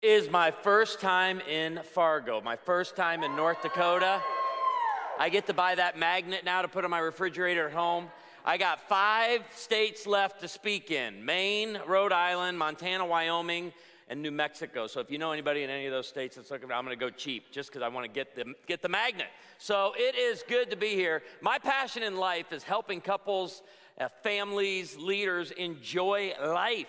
Is my first time in Fargo, my first time in North Dakota. I get to buy that magnet now to put on my refrigerator at home. I got 5 states left to speak in: Maine, Rhode Island, Montana, Wyoming, and New Mexico. So if you know anybody in any of those states that's looking, I'm gonna go cheap just because I want to get the magnet. So it is good to be here. My passion in life is helping couples, families, leaders enjoy life.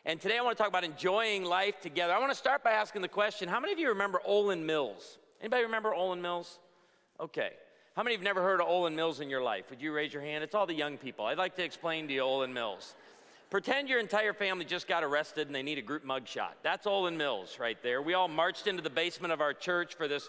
And today I want to talk about enjoying life together. I want to start by asking the question, how many of you remember Woodland Mills? Anybody remember Woodland Mills? Okay. How many of you have never heard of Woodland Mills in your life? Would you raise your hand? It's all the young people. I'd like to explain to you Woodland Mills. Pretend your entire family just got arrested and they need a group mugshot. That's Woodland Mills right there. We all marched into the basement of our church for this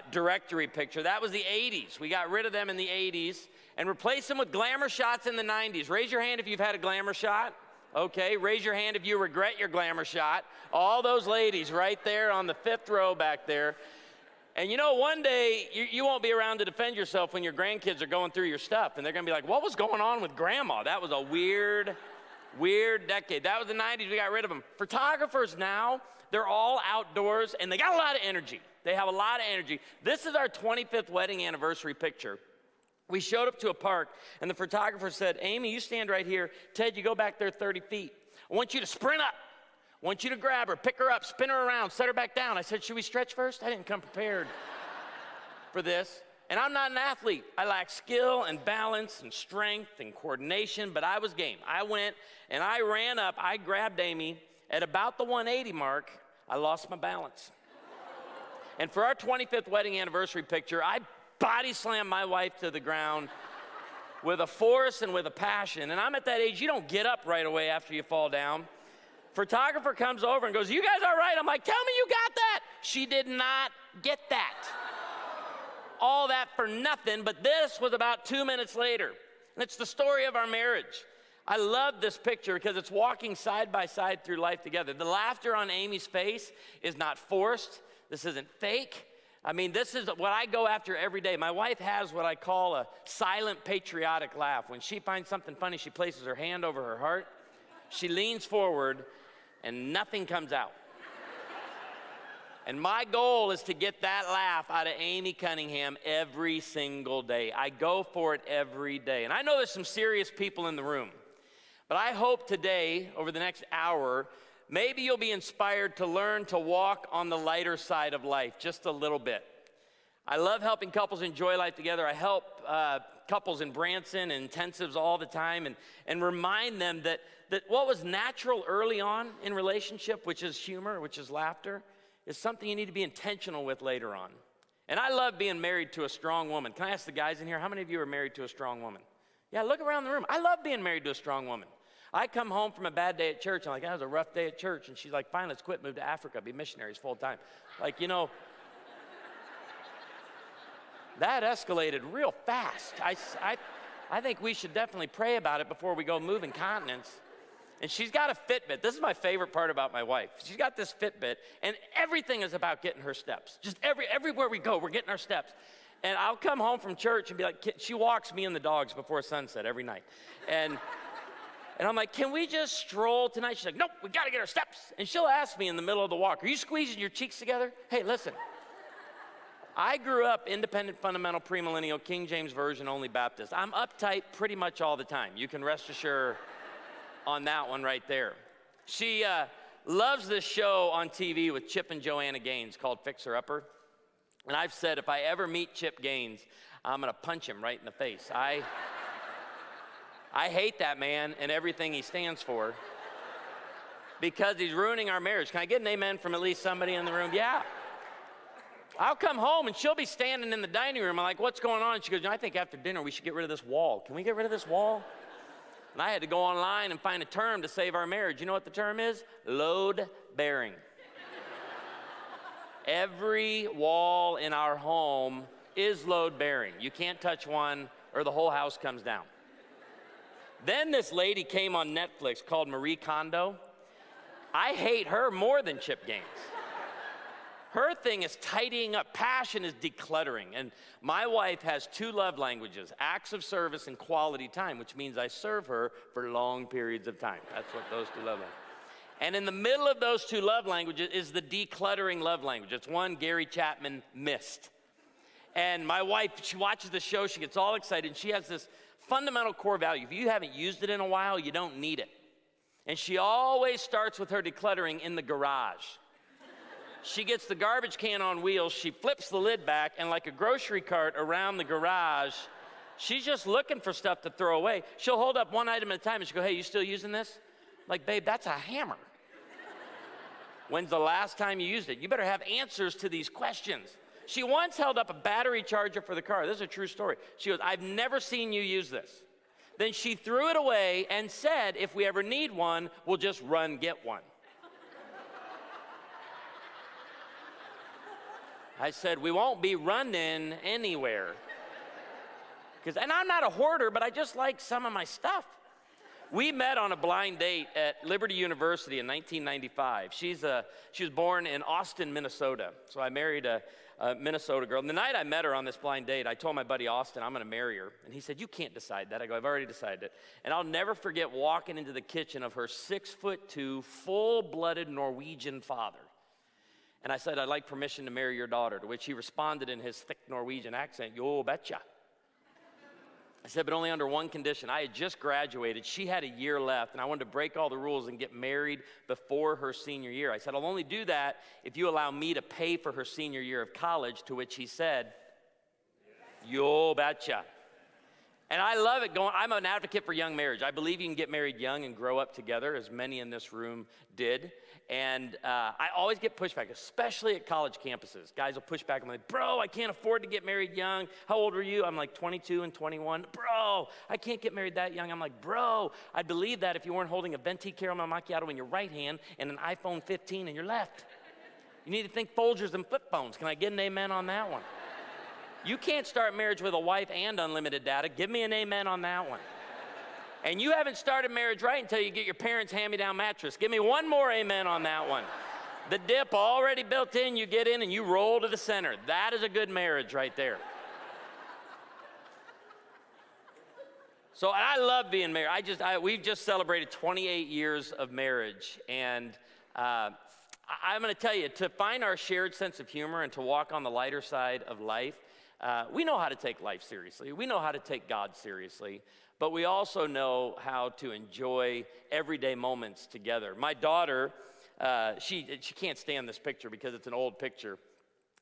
directory picture. That was the 80s. We got rid of them in the 80s and replaced them with glamour shots in the 90s. Raise your hand if you've had a glamour shot. Okay, raise your hand if you regret your glamour shot. All those ladies right there on the 5th row back there. And you know, one day, you won't be around to defend yourself when your grandkids are going through your stuff. And they're gonna be like, what was going on with grandma? That was a weird decade. That was the 90s, we got rid of them. Photographers now, they're all outdoors and they got a lot of energy. They have a lot of energy. This is our 25th wedding anniversary picture. We showed up to a park, and the photographer said, Amy, you stand right here. Ted, you go back there 30 feet. I want you to sprint up. I want you to grab her, pick her up, spin her around, set her back down. I said, should we stretch first? I didn't come prepared for this. And I'm not an athlete. I lack skill and balance and strength and coordination, but I was game. I went, and I ran up. I grabbed Amy. At about the 180 mark, I lost my balance. And for our 25th wedding anniversary picture, I body slammed my wife to the ground with a force and with a passion. And I'm at that age, you don't get up right away after you fall down. Photographer comes over and goes, you guys all right? I'm like, tell me you got that. She did not get that. All that for nothing, but this was about 2 minutes later. And it's the story of our marriage. I love this picture because it's walking side by side through life together. The laughter on Amy's face is not forced. This isn't fake. I mean, this is what I go after every day. My wife has what I call a silent patriotic laugh. When she finds something funny, she places her hand over her heart, she leans forward, and nothing comes out. And my goal is to get that laugh out of Amy Cunningham every single day. I go for it every day. And I know there's some serious people in the room, but I hope today, over the next hour, maybe you'll be inspired to learn to walk on the lighter side of life just a little bit. I love helping couples enjoy life together. I help couples in Branson and intensives all the time and remind them that what was natural early on in relationship, which is humor, which is laughter, is something you need to be intentional with later on. And I love being married to a strong woman. Can I ask the guys in here, how many of you are married to a strong woman? Yeah, look around the room. I love being married to a strong woman. I come home from a bad day at church, I'm like, that was a rough day at church. And she's like, fine, let's quit, move to Africa, be missionaries full time. Like, you know, that escalated real fast. I think we should definitely pray about it before we go moving continents. And she's got a Fitbit. This is my favorite part about my wife. She's got this Fitbit, and everything is about getting her steps. Just everywhere we go, we're getting our steps. And I'll come home from church and be like, she walks me and the dogs before sunset every night. And I'm like, can we just stroll tonight? She's like, nope, we gotta get our steps. And she'll ask me in the middle of the walk, are you squeezing your cheeks together? Hey, listen, I grew up independent, fundamental, premillennial, King James Version only Baptist. I'm uptight pretty much all the time. You can rest assured on that one right there. She loves this show on TV with Chip and Joanna Gaines called Fixer Upper. And I've said if I ever meet Chip Gaines, I'm gonna punch him right in the face. I hate that man and everything he stands for because he's ruining our marriage. Can I get an amen from at least somebody in the room? Yeah. I'll come home and she'll be standing in the dining room. I'm like, what's going on? And she goes, I think after dinner we should get rid of this wall. Can we get rid of this wall? And I had to go online and find a term to save our marriage. You know what the term is? Load bearing. Every wall in our home is load bearing. You can't touch one or the whole house comes down. Then this lady came on Netflix called Marie Kondo. I hate her more than Chip Gaines. Her thing is tidying up. Passion is decluttering. And my wife has 2 love languages, acts of service and quality time, which means I serve her for long periods of time. That's what those 2 love languages. And in the middle of those two love languages is the decluttering love language. It's one Gary Chapman missed. And my wife, she watches the show, she gets all excited, and she has this fundamental core value. If you haven't used it in a while, you don't need it. And she always starts with her decluttering in the garage. She gets the garbage can on wheels, she flips the lid back, and like a grocery cart around the garage, she's just looking for stuff to throw away. She'll hold up one item at a time and she'll go, hey, you still using this? Like, babe, that's a hammer. When's the last time you used it? You better have answers to these questions. She once held up a battery charger for the car. This is a true story. She goes, I've never seen you use this. Then she threw it away and said, if we ever need one, we'll just run get one. I said, we won't be running anywhere. And I'm not a hoarder, but I just like some of my stuff. We met on a blind date at Liberty University in 1995. She was born in Austin, Minnesota. So I married a Minnesota girl. And the night I met her on this blind date, I told my buddy Austin, I'm going to marry her. And he said, you can't decide that. I go, I've already decided it. And I'll never forget walking into the kitchen of her 6'2", full-blooded Norwegian father. And I said, I'd like permission to marry your daughter, to which he responded in his thick Norwegian accent, yo betcha. I said, but only under one condition. I had just graduated. She had a year left, and I wanted to break all the rules and get married before her senior year. I said, I'll only do that if you allow me to pay for her senior year of college, to which he said, yo betcha. And I love it going, I'm an advocate for young marriage. I believe you can get married young and grow up together, as many in this room did. And I always get pushback, especially at college campuses. Guys will push back. I'm like, bro, I can't afford to get married young. How old were you? I'm like 22 and 21. Bro, I can't get married that young. I'm like, bro, I'd believe that if you weren't holding a venti caramel macchiato in your right hand and an iPhone 15 in your left. You need to think Folgers and flip phones. Can I get an amen on that one? You can't start marriage with a wife and unlimited data. Give me an amen on that one. And you haven't started marriage right until you get your parents' hand-me-down mattress. Give me one more amen on that one. The dip already built in, you get in and you roll to the center. That is a good marriage right there. So I love being married. We've just celebrated 28 years of marriage. And I'm going to tell you, to find our shared sense of humor and to walk on the lighter side of life, we know how to take life seriously. We know how to take God seriously. But we also know how to enjoy everyday moments together. My daughter, she can't stand this picture because it's an old picture.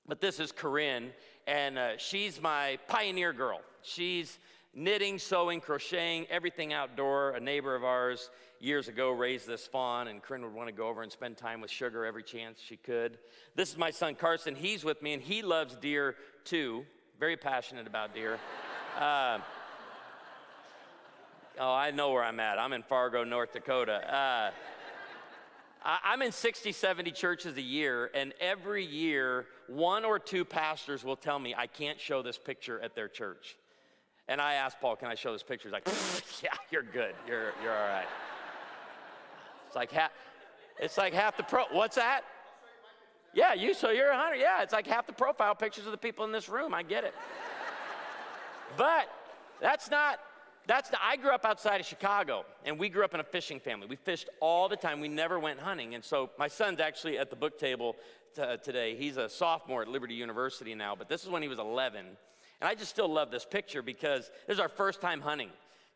But this is Corinne, and she's my pioneer girl. She's knitting, sewing, crocheting, everything outdoor. A neighbor of ours years ago raised this fawn, and Corinne would want to go over and spend time with Sugar every chance she could. This is my son Carson. He's with me, and he loves deer too. Very passionate about deer. Oh, I know where I'm at. I'm in Fargo, North Dakota. I'm in 60, 70 churches a year, and every year, one or two pastors will tell me I can't show this picture at their church. And I asked Paul, can I show this picture? He's like, yeah, you're good. You're all right. It's like half the what's that? Yeah, so you're 100. Yeah, it's like half the profile pictures of the people in this room. I get it. But I grew up outside of Chicago, and we grew up in a fishing family. We fished all the time. We never went hunting. And so my son's actually at the book table today. He's a sophomore at Liberty University now, but this is when he was 11. And I just still love this picture because this is our first time hunting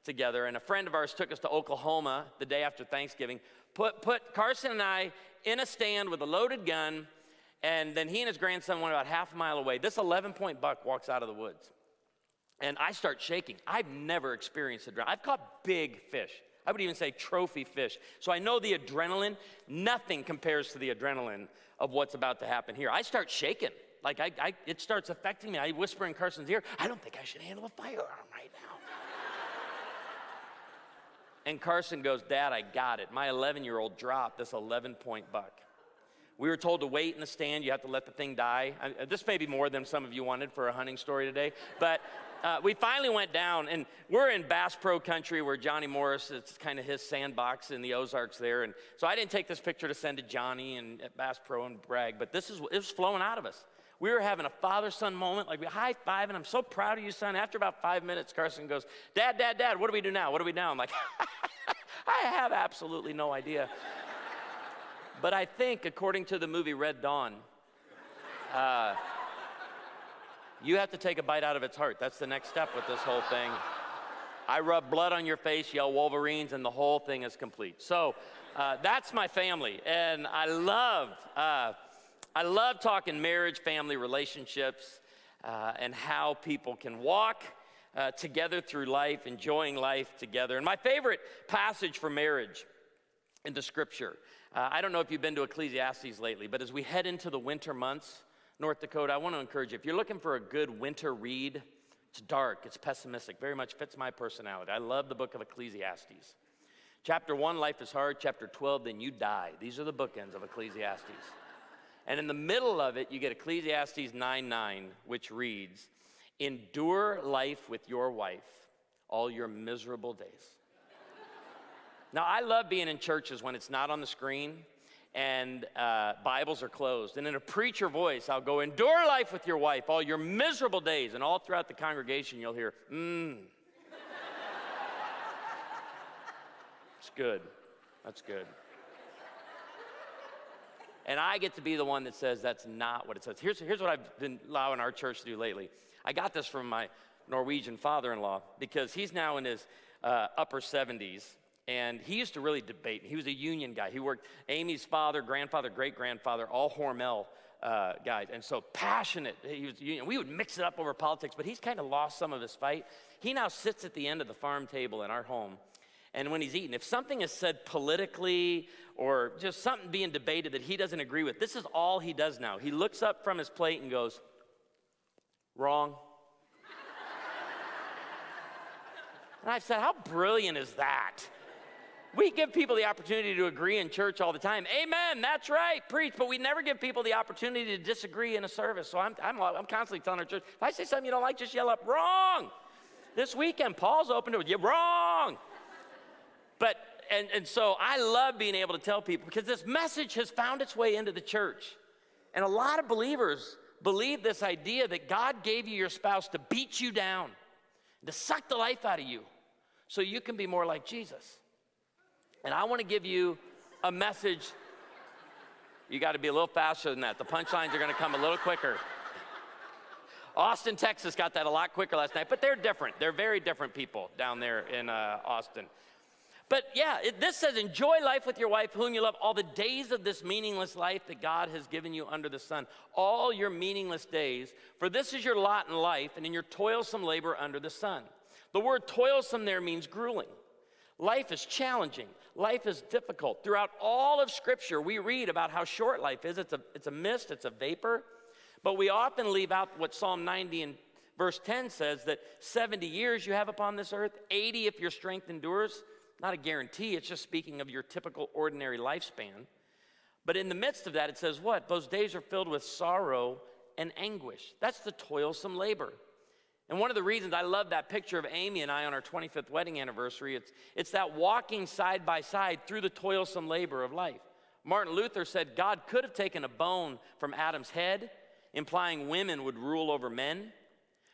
together. And a friend of ours took us to Oklahoma the day after Thanksgiving, put Carson and I in a stand with a loaded gun, and then he and his grandson went about half a mile away. This 11-point buck walks out of the woods. And I start shaking. I've never experienced adrenaline. I've caught big fish. I would even say trophy fish. So I know the adrenaline, nothing compares to the adrenaline of what's about to happen here. I start shaking. Like it starts affecting me. I whisper in Carson's ear, I don't think I should handle a firearm right now. And Carson goes, Dad, I got it. My 11-year-old dropped this 11-point buck. We were told to wait in the stand. You have to let the thing die. This may be more than some of you wanted for a hunting story today, but we finally went down, and we're in Bass Pro country where Johnny Morris, it's kind of his sandbox in the Ozarks there. And so I didn't take this picture to send to Johnny and at Bass Pro and brag, but it was flowing out of us. We were having a father-son moment, like we high-five, and I'm so proud of you, son. After about 5 minutes, Carson goes, Dad, what do we do now? What do we do now? I'm like, I have absolutely no idea. But I think, according to the movie Red Dawn, you have to take a bite out of its heart. That's the next step with this whole thing. I rub blood on your face, yell Wolverines, and the whole thing is complete. So that's my family, and I love talking marriage, family relationships, and how people can walk together through life, enjoying life together. And my favorite passage for marriage in the Scripture, I don't know if you've been to Ecclesiastes lately, but as we head into the winter months, North Dakota, I want to encourage you, if you're looking for a good winter read, it's dark, it's pessimistic, very much fits my personality. I love the book of Ecclesiastes. Chapter 1, life is hard. Chapter 12, then you die. These are the bookends of Ecclesiastes. And in the middle of it, you get Ecclesiastes 9:9, which reads, endure life with your wife all your miserable days. Now, I love being in churches when it's not on the screen and Bibles are closed. And in a preacher voice, I'll go, endure life with your wife all your miserable days. And all throughout the congregation, you'll hear, It's good. That's good. And I get to be the one that says that's not what it says. Here's what I've been allowing our church to do lately. I got this from my Norwegian father-in-law because he's now in his upper 70s. And he used to really debate. He was a union guy. He worked Amy's father, grandfather, great-grandfather, all Hormel guys. And so passionate. He was union. We would mix it up over politics, but he's kind of lost some of his fight. He now sits at the end of the farm table in our home. And when he's eating, if something is said politically or just something being debated that he doesn't agree with, this is all he does now. He looks up from his plate and goes, wrong. And I've said, how brilliant is that? We give people the opportunity to agree in church all the time. Amen, that's right, preach. But we never give people the opportunity to disagree in a service. So I'm constantly telling our church, if I say something you don't like, just yell up, wrong. This weekend, Paul's opened it with, you're wrong. But, and so I love being able to tell people because this message has found its way into the church. And a lot of believers believe this idea that God gave you your spouse to beat you down, to suck the life out of you so you can be more like Jesus. And I want to give you a message. You got to be a little faster than that. The punchlines are going to come a little quicker. Austin, Texas got that a lot quicker last night, but they're different. They're very different people down there in Austin. But yeah, this says, enjoy life with your wife, whom you love, all the days of this meaningless life that God has given you under the sun. All your meaningless days, for this is your lot in life and in your toilsome labor under the sun. The word toilsome there means grueling. Life is challenging. Life is difficult. Throughout all of Scripture, we read about how short life is. It's a mist, it's a vapor. But we often leave out what Psalm 90 and verse 10 says, that 70 years you have upon this earth, 80 if your strength endures. Not a guarantee, it's just speaking of your typical ordinary lifespan. But in the midst of that, it says what? Those days are filled with sorrow and anguish. That's the toilsome labor. And one of the reasons I love that picture of Amy and I on our 25th wedding anniversary, it's that walking side by side through the toilsome labor of life. Martin Luther said God could have taken a bone from Adam's head, implying women would rule over men.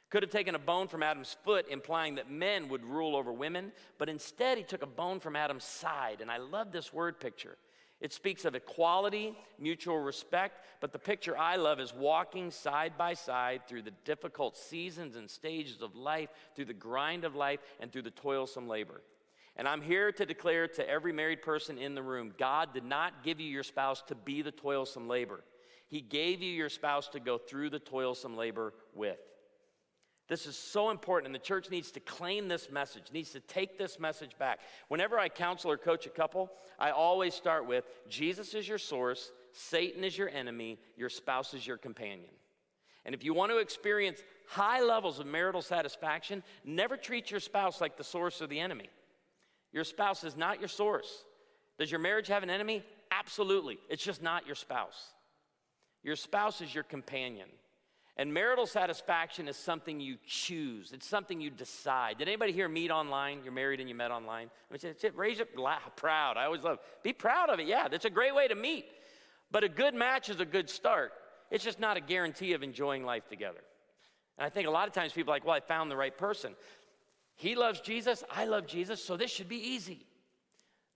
Could have taken a bone from Adam's foot, implying that men would rule over women. But instead, he took a bone from Adam's side. And I love this word picture. It speaks of equality, mutual respect, but the picture I love is walking side by side through the difficult seasons and stages of life, through the grind of life, and through the toilsome labor. And I'm here to declare to every married person in the room, God did not give you your spouse to be the toilsome labor. He gave you your spouse to go through the toilsome labor with. This is so important, and the church needs to claim this message, needs to take this message back. Whenever I counsel or coach a couple, I always start with, Jesus is your source, Satan is your enemy, your spouse is your companion. And if you want to experience high levels of marital satisfaction, never treat your spouse like the source or the enemy. Your spouse is not your source. Does your marriage have an enemy? Absolutely. It's just not your spouse. Your spouse is your companion. And marital satisfaction is something you choose. It's something you decide. Did anybody here meet online? You're married and you met online? I mean, raise up, proud. I always love, be proud of it. Yeah, that's a great way to meet. But a good match is a good start. It's just not a guarantee of enjoying life together. And I think a lot of times people are like, well, I found the right person. He loves Jesus, I love Jesus, so this should be easy.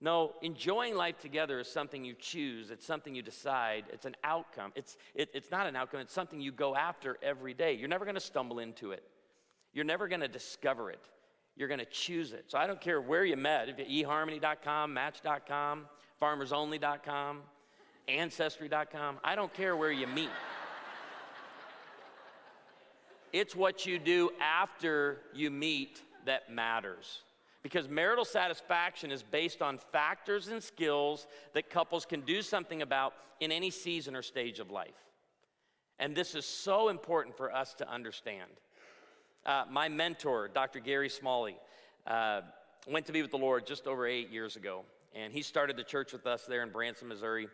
No, enjoying life together is something you choose. It's something you decide. It's an outcome. It's not an outcome. It's something you go after every day. You're never going to stumble into it. You're never going to discover it. You're going to choose it. So I don't care where you met, if you eHarmony.com, Match.com, FarmersOnly.com, Ancestry.com. I don't care where you meet. It's what you do after you meet that matters. Because marital satisfaction is based on factors and skills that couples can do something about in any season or stage of life. And this is so important for us to understand. My mentor, Dr. Gary Smalley, went to be with the Lord just over 8 years ago. And he started the church with us there in Branson, Missouri,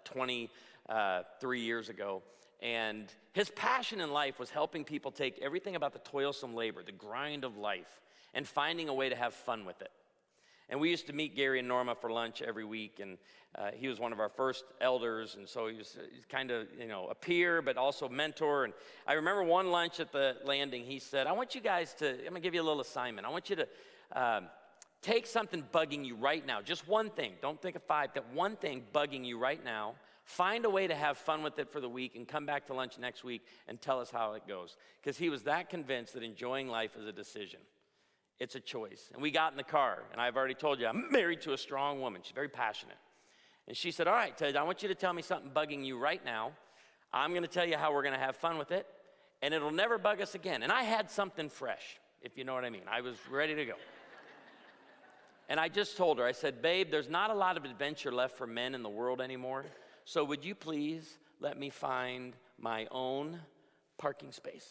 23 years ago. And his passion in life was helping people take everything about the toilsome labor, the grind of life, and finding a way to have fun with it. And we used to meet Gary and Norma for lunch every week, and he was one of our first elders, and so he's kind of, a peer, but also mentor. And I remember one lunch at the landing, he said, I'm gonna give you a little assignment. I want you to take something bugging you right now, just one thing, don't think of 5, that one thing bugging you right now, find a way to have fun with it for the week, and come back to lunch next week and tell us how it goes. Because he was that convinced that enjoying life is a decision. It's a choice. And we got in the car, and I've already told you, I'm married to a strong woman. She's very passionate. And she said, all right, Ted, I want you to tell me something bugging you right now. I'm going to tell you how we're going to have fun with it, and it'll never bug us again. And I had something fresh, if you know what I mean. I was ready to go. And I just told her, I said, babe, there's not a lot of adventure left for men in the world anymore, so would you please let me find my own parking space?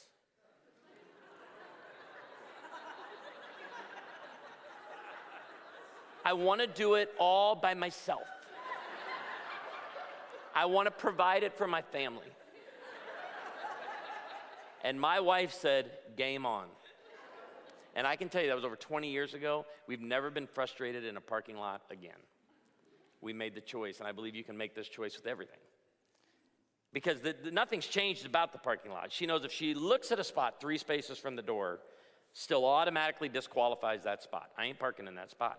I want to do it all by myself. I want to provide it for my family. And my wife said, game on. And I can tell you, that was over 20 years ago. We've never been frustrated in a parking lot again. We made the choice, and I believe you can make this choice with everything. Because nothing's changed about the parking lot. She knows if she looks at a spot 3 spaces from the door, still automatically disqualifies that spot. I ain't parking in that spot.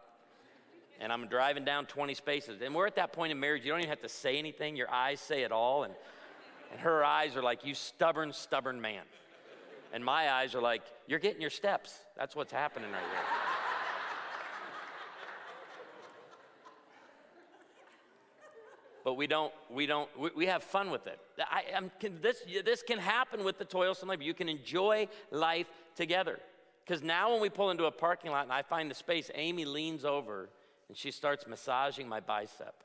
And I'm driving down 20 spaces. And we're at that point in marriage, you don't even have to say anything. Your eyes say it all. And her eyes are like, you stubborn, stubborn man. And my eyes are like, you're getting your steps. That's what's happening right there. But we have fun with it. This can happen with the toilsome labor. You can enjoy life together. Because now when we pull into a parking lot and I find the space, Amy leans over and she starts massaging my bicep.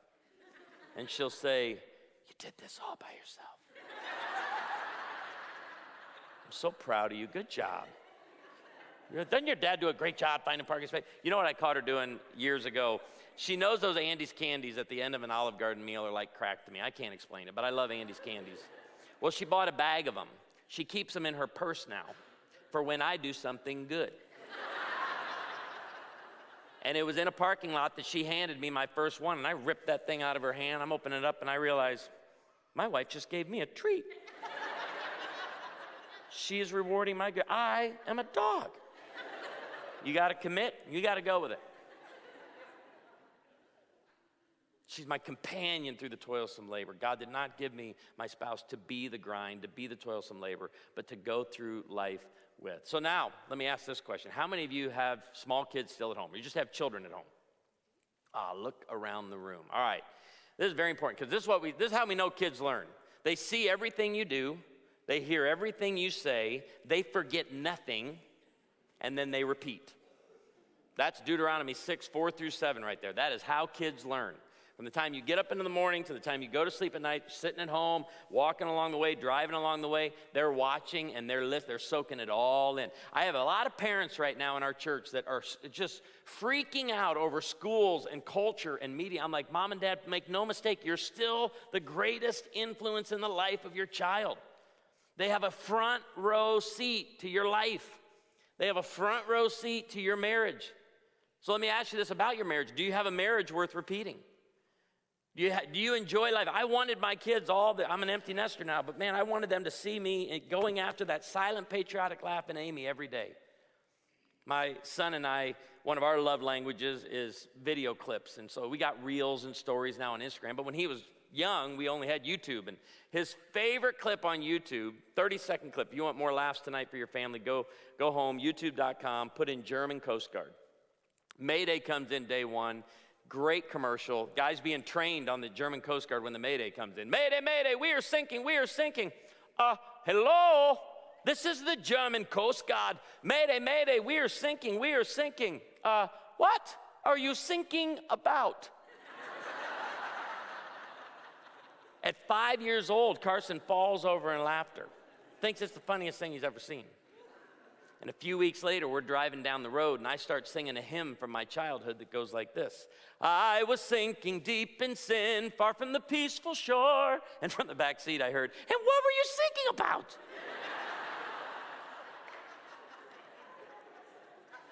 And she'll say, you did this all by yourself. I'm so proud of you. Good job. Doesn't your dad do a great job finding parking space? You know what I caught her doing years ago? She knows those Andy's candies at the end of an Olive Garden meal are like crack to me. I can't explain it, but I love Andy's candies. Well, she bought a bag of them. She keeps them in her purse now for when I do something good. And it was in a parking lot that she handed me my first one, and I ripped that thing out of her hand. I'm opening it up, and I realize my wife just gave me a treat. She is rewarding my good. I am a dog. You got to commit. You got to go with it. She's my companion through the toilsome labor. God did not give me my spouse to be the grind, to be the toilsome labor, but to go through life with. So now, let me ask this question. How many of you have small kids still at home? Or you just have children at home? Look around the room. All right. This is very important because this is how we know kids learn. They see everything you do. They hear everything you say. They forget nothing, and then they repeat. That's Deuteronomy 6:4-7 right there. That is how kids learn. From the time you get up in the morning to the time you go to sleep at night, sitting at home, walking along the way, driving along the way, they're watching and they're soaking it all in. I have a lot of parents right now in our church that are just freaking out over schools and culture and media. I'm like, Mom and Dad, make no mistake, you're still the greatest influence in the life of your child. They have a front row seat to your life. They have a front row seat to your marriage. So let me ask you this about your marriage. Do you have a marriage worth repeating? Do you enjoy life? I wanted my kids I'm an empty nester now, but man, I wanted them to see me going after that silent patriotic laugh in Amy every day. My son and I, one of our love languages is video clips. And so we got reels and stories now on Instagram. But when he was young, we only had YouTube. And his favorite clip on YouTube, 30-second clip. If you want more laughs tonight for your family, go home, youtube.com, put in German Coast Guard. Mayday comes in day one. Great commercial. Guys being trained on the German Coast Guard when the Mayday comes in. Mayday, Mayday, we are sinking, we are sinking. Hello? This is the German Coast Guard. Mayday, Mayday, we are sinking, we are sinking. What are you sinking about? At 5 years old, Carson falls over in laughter. Thinks it's the funniest thing he's ever seen. And a few weeks later, we're driving down the road, and I start singing a hymn from my childhood that goes like this. I was sinking deep in sin, far from the peaceful shore. And from the back seat, I heard, and what were you sinking about?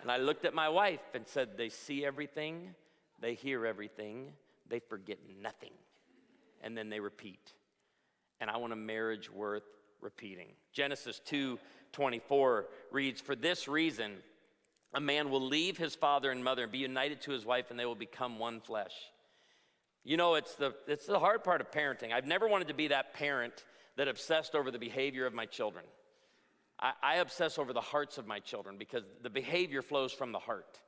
And I looked at my wife and said, they see everything, they hear everything, they forget nothing. And then they repeat. And I want a marriage worth repeating. Genesis 2:24 reads, for this reason, a man will leave his father and mother and be united to his wife, and they will become one flesh. You know, it's the hard part of parenting. I've never wanted to be that parent that obsessed over the behavior of my children. I obsess over the hearts of my children because the behavior flows from the heart.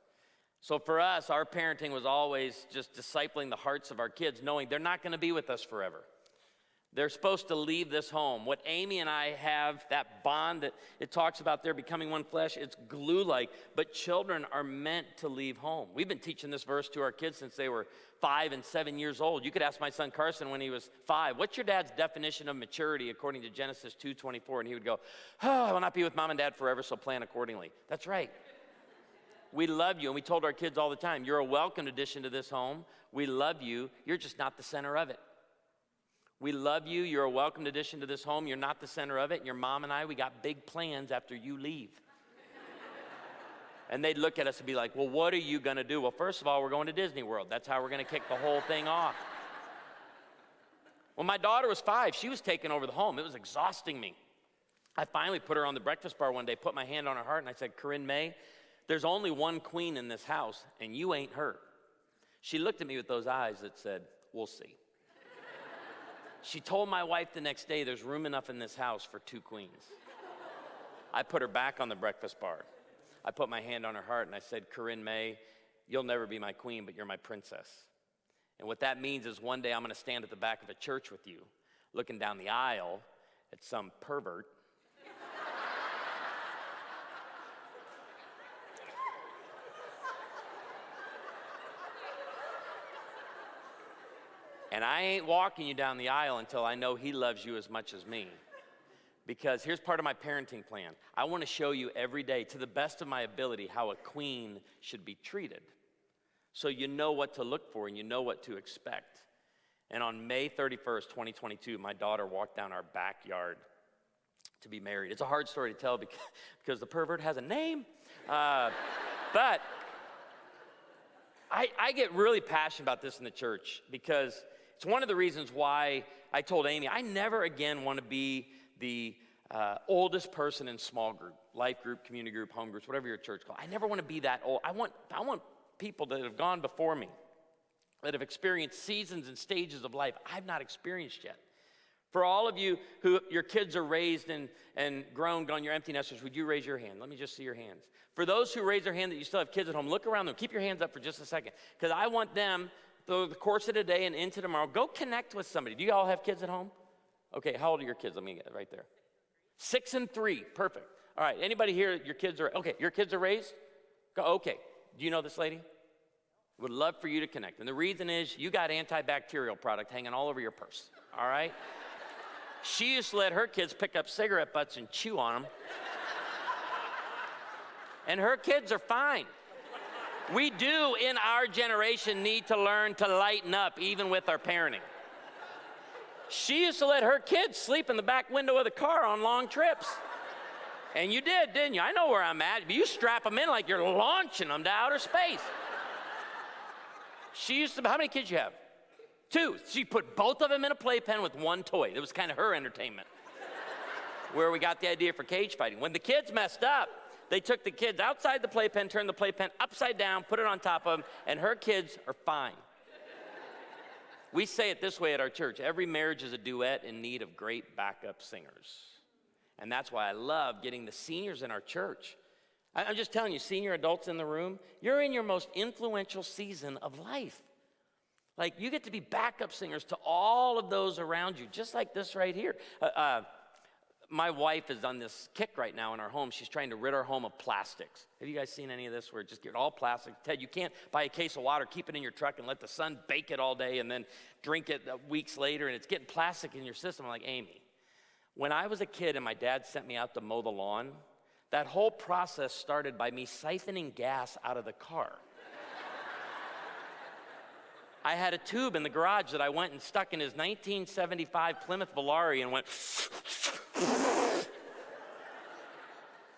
So for us, our parenting was always just discipling the hearts of our kids, knowing they're not going to be with us forever. They're supposed to leave this home. What Amy and I have, that bond that it talks about there becoming one flesh, it's glue-like, but children are meant to leave home. We've been teaching this verse to our kids since they were 5 and 7 years old. You could ask my son Carson when he was 5, what's your dad's definition of maturity according to Genesis 2:24? And he would go, I will not be with mom and dad forever, so plan accordingly. That's right. We love you, and we told our kids all the time, you're a welcome addition to this home. We love you. You're just not the center of it. We love you. You're a welcome addition to this home. You're not the center of it. And your mom and I, we got big plans after you leave. And they'd look at us and be like, well, what are you going to do? Well, first of all, we're going to Disney World. That's how we're going to kick the whole thing off. When my daughter was 5, she was taking over the home. It was exhausting me. I finally put her on the breakfast bar one day, put my hand on her heart, and I said, Corinne May, there's only one queen in this house, and you ain't her. She looked at me with those eyes that said, we'll see. She told my wife the next day, there's room enough in this house for 2 queens. I put her back on the breakfast bar. I put my hand on her heart and I said, Corinne May, you'll never be my queen, but you're my princess. And what that means is one day I'm going to stand at the back of a church with you, looking down the aisle at some pervert. And I ain't walking you down the aisle until I know he loves you as much as me. Because here's part of my parenting plan. I want to show you every day, to the best of my ability, how a queen should be treated. So you know what to look for and you know what to expect. And on May 31st, 2022, my daughter walked down our backyard to be married. It's a hard story to tell because the pervert has a name. But I get really passionate about this in the church because it's one of the reasons why I told Amy, I never again want to be the oldest person in small group, life group, community group, home groups, whatever your church calls. I never want to be that old. I want people that have gone before me, that have experienced seasons and stages of life I've not experienced yet. For all of you who your kids are raised and grown, gone, your empty nesters, would you raise your hand? Let me just see your hands. For those who raise their hand that you still have kids at home, look around them. Keep your hands up for just a second. Because I want them, through the course of today and into tomorrow, go connect with somebody. Do you all have kids at home? Okay, how old are your kids? Let me get it right there. 6 and 3, perfect. All right, anybody here, your kids are, okay, your kids are raised? Go, okay, do you know this lady? Would love for you to connect. And the reason is you got antibacterial product hanging all over your purse, all right? She used to let her kids pick up cigarette butts and chew on them. And her kids are fine. We do, in our generation, need to learn to lighten up, even with our parenting. She used to let her kids sleep in the back window of the car on long trips. And you did, didn't you? I know where I'm at. But you strap them in like you're launching them to outer space. She used to, how many kids you have? 2. She put both of them in a playpen with one toy. It was kind of her entertainment. Where we got the idea for cage fighting. When the kids messed up, They took the kids outside the playpen, turned the playpen upside down, put it on top of them, and her kids are fine. We say it this way at our church: every marriage is a duet in need of great backup singers. And that's why I love getting the seniors in our church. I'm just telling you, senior adults in the room, you're in your most influential season of life. Like, you get to be backup singers to all of those around you, just like this right here. My wife is on this kick right now in our home. She's trying to rid our home of plastics. Have you guys seen any of this where it just get all plastic? Ted, you can't buy a case of water, keep it in your truck, and let the sun bake it all day and then drink it weeks later, and it's getting plastic in your system. I'm like, Amy, when I was a kid and my dad sent me out to mow the lawn, that whole process started by me siphoning gas out of the car. I had a tube in the garage that I went and stuck in his 1975 Plymouth Volare and went,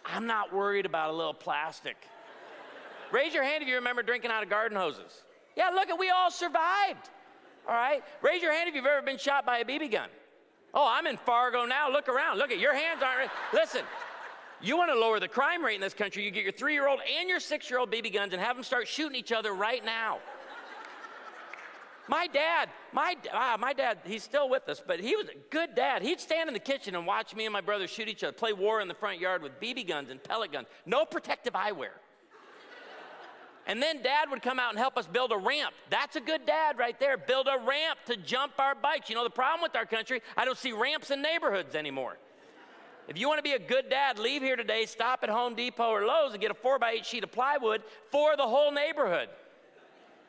I'm not worried about a little plastic. Raise your hand if you remember drinking out of garden hoses. Yeah, look, we all survived, all right? Raise your hand if you've ever been shot by a BB gun. Oh, I'm in Fargo now. Look around. Look, at your hands aren't. Listen, you want to lower the crime rate in this country, you get your 3-year-old and your 6-year-old BB guns and have them start shooting each other right now. My dad, he's still with us, but he was a good dad. He'd stand in the kitchen and watch me and my brother shoot each other, play war in the front yard with BB guns and pellet guns. No protective eyewear. And then Dad would come out and help us build a ramp. That's a good dad right there. Build a ramp to jump our bikes. You know, the problem with our country, I don't see ramps in neighborhoods anymore. If you want to be a good dad, leave here today, stop at Home Depot or Lowe's and get a 4x8 sheet of plywood for the whole neighborhood.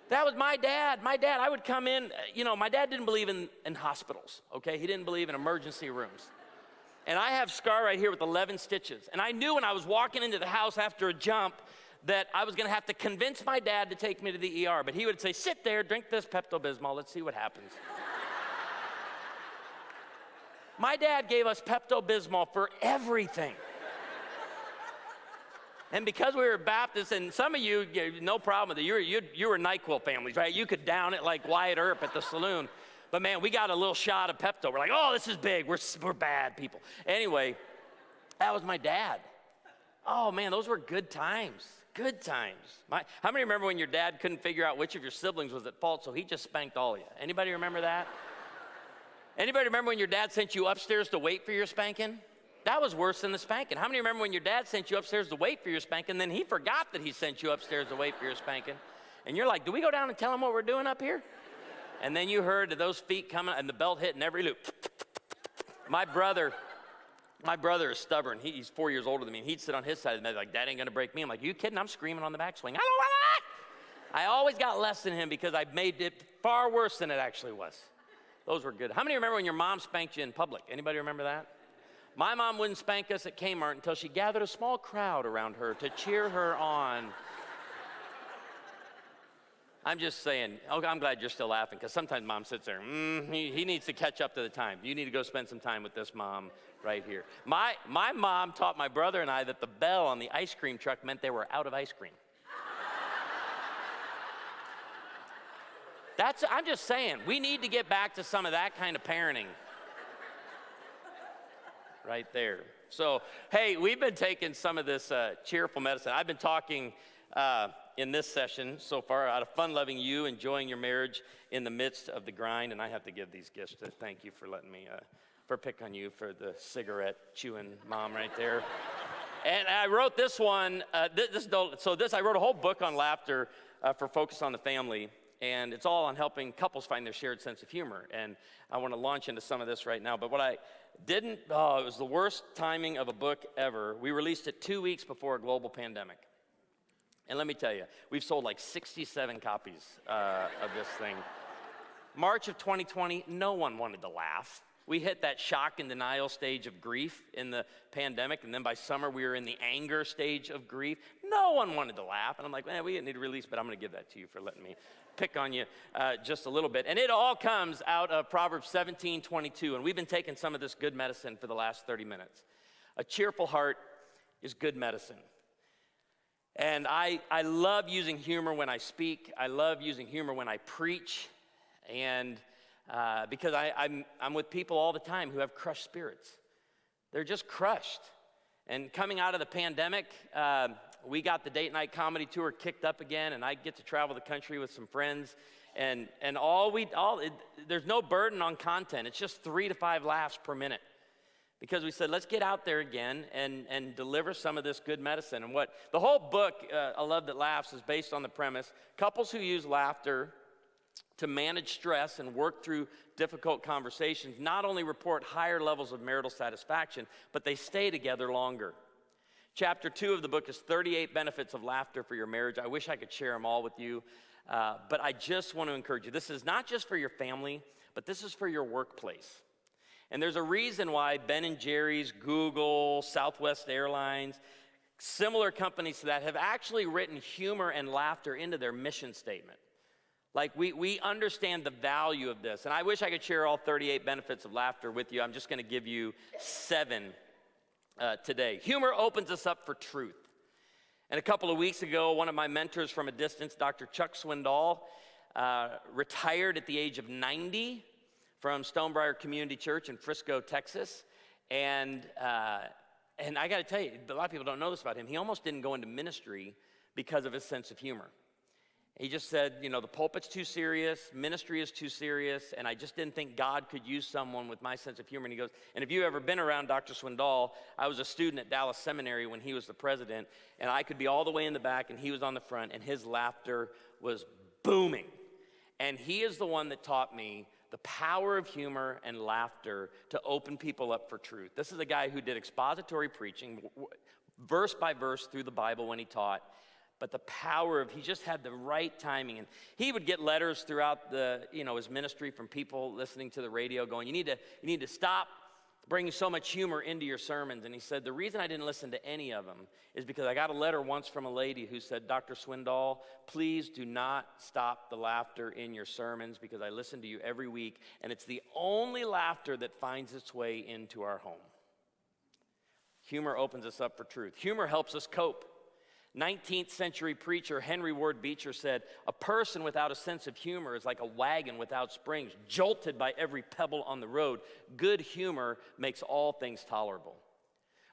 That was my dad. My dad, I would come in, my dad didn't believe in hospitals, okay? He didn't believe in emergency rooms. And I have a scar right here with 11 stitches. And I knew when I was walking into the house after a jump that I was going to have to convince my dad to take me to the ER. But he would say, sit there, drink this Pepto-Bismol, let's see what happens. My dad gave us Pepto-Bismol for everything. And because we were Baptists, and some of you, no problem with it, you were NyQuil families, right? You could down it like Wyatt Earp at the saloon. But man, we got a little shot of Pepto. We're like, oh, this is big. We're bad people. Anyway, that was my dad. Oh man, those were good times. Good times. How many remember when your dad couldn't figure out which of your siblings was at fault, so he just spanked all of you? Anybody remember that? Anybody remember when your dad sent you upstairs to wait for your spanking? That was worse than the spanking. How many remember when your dad sent you upstairs to wait for your spanking, then he forgot that he sent you upstairs to wait for your spanking? And you're like, do we go down and tell him what we're doing up here? And then you heard those feet coming and the belt hitting every loop. My brother is stubborn. He's 4 years older than me. And he'd sit on his side of the bed like, Dad ain't going to break me. I'm like, you kidding? I'm screaming on the backswing. I don't want that. I always got less than him because I made it far worse than it actually was. Those were good. How many remember when your mom spanked you in public? Anybody remember that? My mom wouldn't spank us at Kmart until she gathered a small crowd around her to cheer her on. I'm just saying, I'm glad you're still laughing, because sometimes mom sits there, he needs to catch up to the time. You need to go spend some time with this mom right here. My mom taught my brother and I that the bell on the ice cream truck meant they were out of ice cream. I'm just saying, we need to get back to some of that kind of parenting. Right there. So, hey, we've been taking some of this cheerful medicine. I've been talking in this session so far out of fun-loving you, enjoying your marriage in the midst of the grind, and I have to give these gifts to thank you for letting me, for pick on you for the cigarette-chewing mom right there. And I wrote this one, I wrote a whole book on laughter for Focus on the Family, and it's all on helping couples find their shared sense of humor. And I want to launch into some of this right now. But what I didn't, it was the worst timing of a book ever. We released it 2 weeks before a global pandemic. And let me tell you, we've sold like 67 copies of this thing. March of 2020, no one wanted to laugh. We hit that shock and denial stage of grief in the pandemic, and then by summer we were in the anger stage of grief. No one wanted to laugh, and I'm like, man, we didn't need to release, but I'm going to give that to you for letting me pick on you just a little bit. And it all comes out of Proverbs 17:22, and we've been taking some of this good medicine for the last 30 minutes. A cheerful heart is good medicine. And I love using humor when I speak. I love using humor when I preach, and because I'm with people all the time who have crushed spirits. They're just crushed. And coming out of the pandemic, we got the date night comedy tour kicked up again, and I get to travel the country with some friends. And there's no burden on content. It's just 3 to 5 laughs per minute. Because we said, let's get out there again and deliver some of this good medicine. And what the whole book, I Love That Laughs, is based on the premise: couples who use laughter to manage stress and work through difficult conversations not only report higher levels of marital satisfaction, but they stay together longer. Chapter 2 of the book is 38 benefits of laughter for your marriage. I wish I could share them all with you, but I just want to encourage you. This is not just for your family, but this is for your workplace. And there's a reason why Ben & Jerry's, Google, Southwest Airlines, similar companies to that have actually written humor and laughter into their mission statement. Like, we understand the value of this. And I wish I could share all 38 benefits of laughter with you. I'm just going to give you 7 today. Humor opens us up for truth. And a couple of weeks ago, one of my mentors from a distance, Dr. Chuck Swindoll, retired at the age of 90 from Stonebriar Community Church in Frisco, Texas. And I got to tell you, a lot of people don't know this about him. He almost didn't go into ministry because of his sense of humor. He just said, the pulpit's too serious, ministry is too serious, and I just didn't think God could use someone with my sense of humor. And he goes, and if you've ever been around Dr. Swindoll, I was a student at Dallas Seminary when he was the president, and I could be all the way in the back, and he was on the front, and his laughter was booming. And he is the one that taught me the power of humor and laughter to open people up for truth. This is a guy who did expository preaching, verse by verse through the Bible when he taught. But the power of, he just had the right timing. And he would get letters throughout his ministry from people listening to the radio going, you need to stop bringing so much humor into your sermons. And he said, the reason I didn't listen to any of them is because I got a letter once from a lady who said, Dr. Swindoll, please do not stop the laughter in your sermons because I listen to you every week, and it's the only laughter that finds its way into our home. Humor opens us up for truth. Humor helps us cope. 19th century preacher Henry Ward Beecher said, a person without a sense of humor is like a wagon without springs, jolted by every pebble on the road. Good humor makes all things tolerable.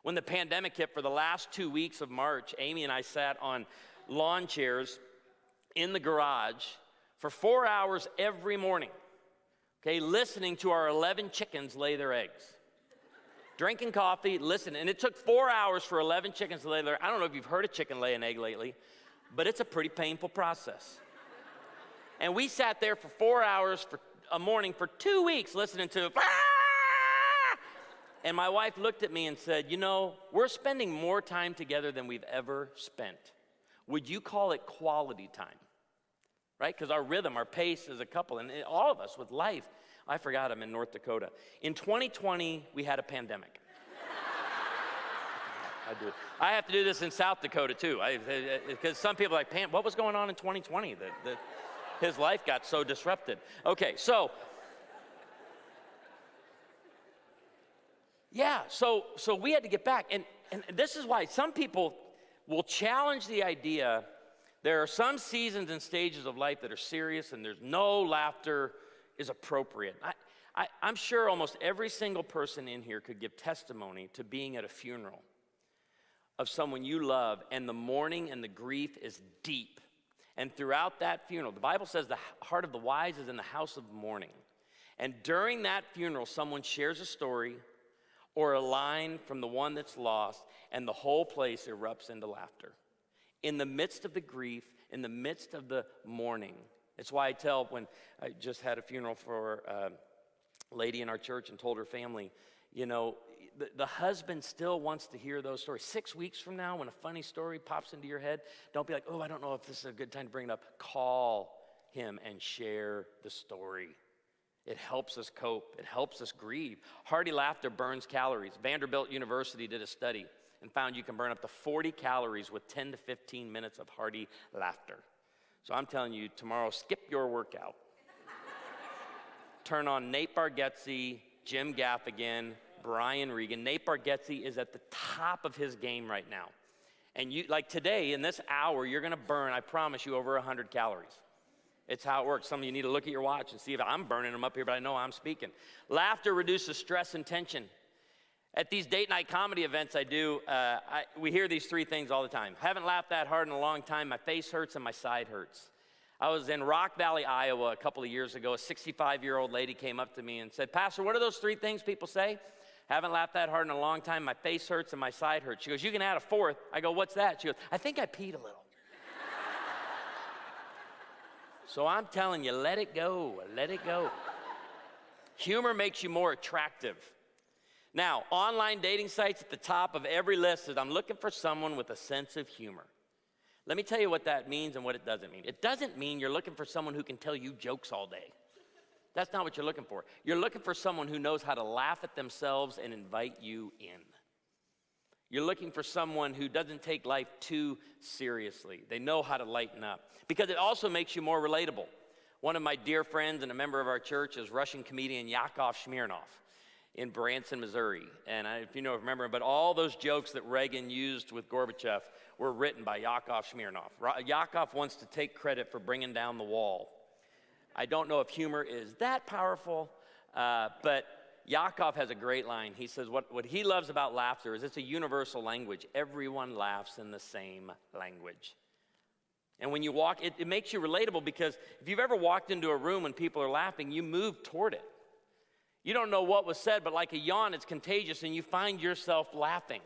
When the pandemic hit, for the last 2 weeks of March, Amy and I sat on lawn chairs in the garage for 4 hours every morning, listening to our 11 chickens lay their eggs. Drinking coffee, listen, and it took 4 hours for 11 chickens to lay their eggs. I don't know if you've heard a chicken lay an egg lately, but it's a pretty painful process. And we sat there for 4 hours for a morning for 2 weeks listening to, and my wife looked at me and said, we're spending more time together than we've ever spent. Would you call it quality time? Right? Because our rhythm, our pace as a couple, and all of us with life. I forgot I'm in North Dakota. In 2020, we had a pandemic. I have to do this in South Dakota, too. Because some people are like, what was going on in 2020 that his life got so disrupted? Okay, so we had to get back. And this is why some people will challenge the idea there are some seasons and stages of life that are serious and there's no laughter is appropriate. I'm sure almost every single person in here could give testimony to being at a funeral of someone you love, and the mourning and the grief is deep. And throughout that funeral, the Bible says the heart of the wise is in the house of mourning. And during that funeral, someone shares a story or a line from the one that's lost, and the whole place erupts into laughter. In the midst of the grief, in the midst of the mourning. It's why I tell, when I just had a funeral for a lady in our church and told her family, the husband still wants to hear those stories. 6 weeks from now, when a funny story pops into your head, don't be like, I don't know if this is a good time to bring it up. Call him and share the story. It helps us cope. It helps us grieve. Hearty laughter burns calories. Vanderbilt University did a study and found you can burn up to 40 calories with 10 to 15 minutes of hearty laughter. So I'm telling you, tomorrow, skip your workout. Turn on Nate Bargatze, Jim Gaffigan, Brian Regan. Nate Bargatze is at the top of his game right now. And today, in this hour, you're going to burn, I promise you, over 100 calories. It's how it works. Some of you need to look at your watch and see if I'm burning them up here, but I know I'm speaking. Laughter reduces stress and tension. At these date night comedy events I do, we hear these three things all the time. Haven't laughed that hard in a long time. My face hurts and my side hurts. I was in Rock Valley, Iowa a couple of years ago. A 65-year-old lady came up to me and said, Pastor, what are those three things people say? Haven't laughed that hard in a long time. My face hurts and my side hurts. She goes, you can add a fourth. I go, what's that? She goes, I think I peed a little. So I'm telling you, let it go, let it go. Humor makes you more attractive. Now, online dating sites at the top of every list is I'm looking for someone with a sense of humor. Let me tell you what that means and what it doesn't mean. It doesn't mean you're looking for someone who can tell you jokes all day. That's not what you're looking for. You're looking for someone who knows how to laugh at themselves and invite you in. You're looking for someone who doesn't take life too seriously. They know how to lighten up because it also makes you more relatable. One of my dear friends and a member of our church is Russian comedian 𝐓𝐡𝐞 in Branson, Missouri. And if you remember, but all those jokes that Reagan used with Gorbachev were written by 𝐓𝐡𝐞. Yakov wants to take credit for bringing down the wall. I don't know if humor is that powerful, but Yakov has a great line. He says what he loves about laughter is it's a universal language. Everyone laughs in the same language. And when you walk, it makes you relatable because if you've ever walked into a room when people are laughing, you move toward it. You don't know what was said, but like a yawn, it's contagious, and you find yourself laughing.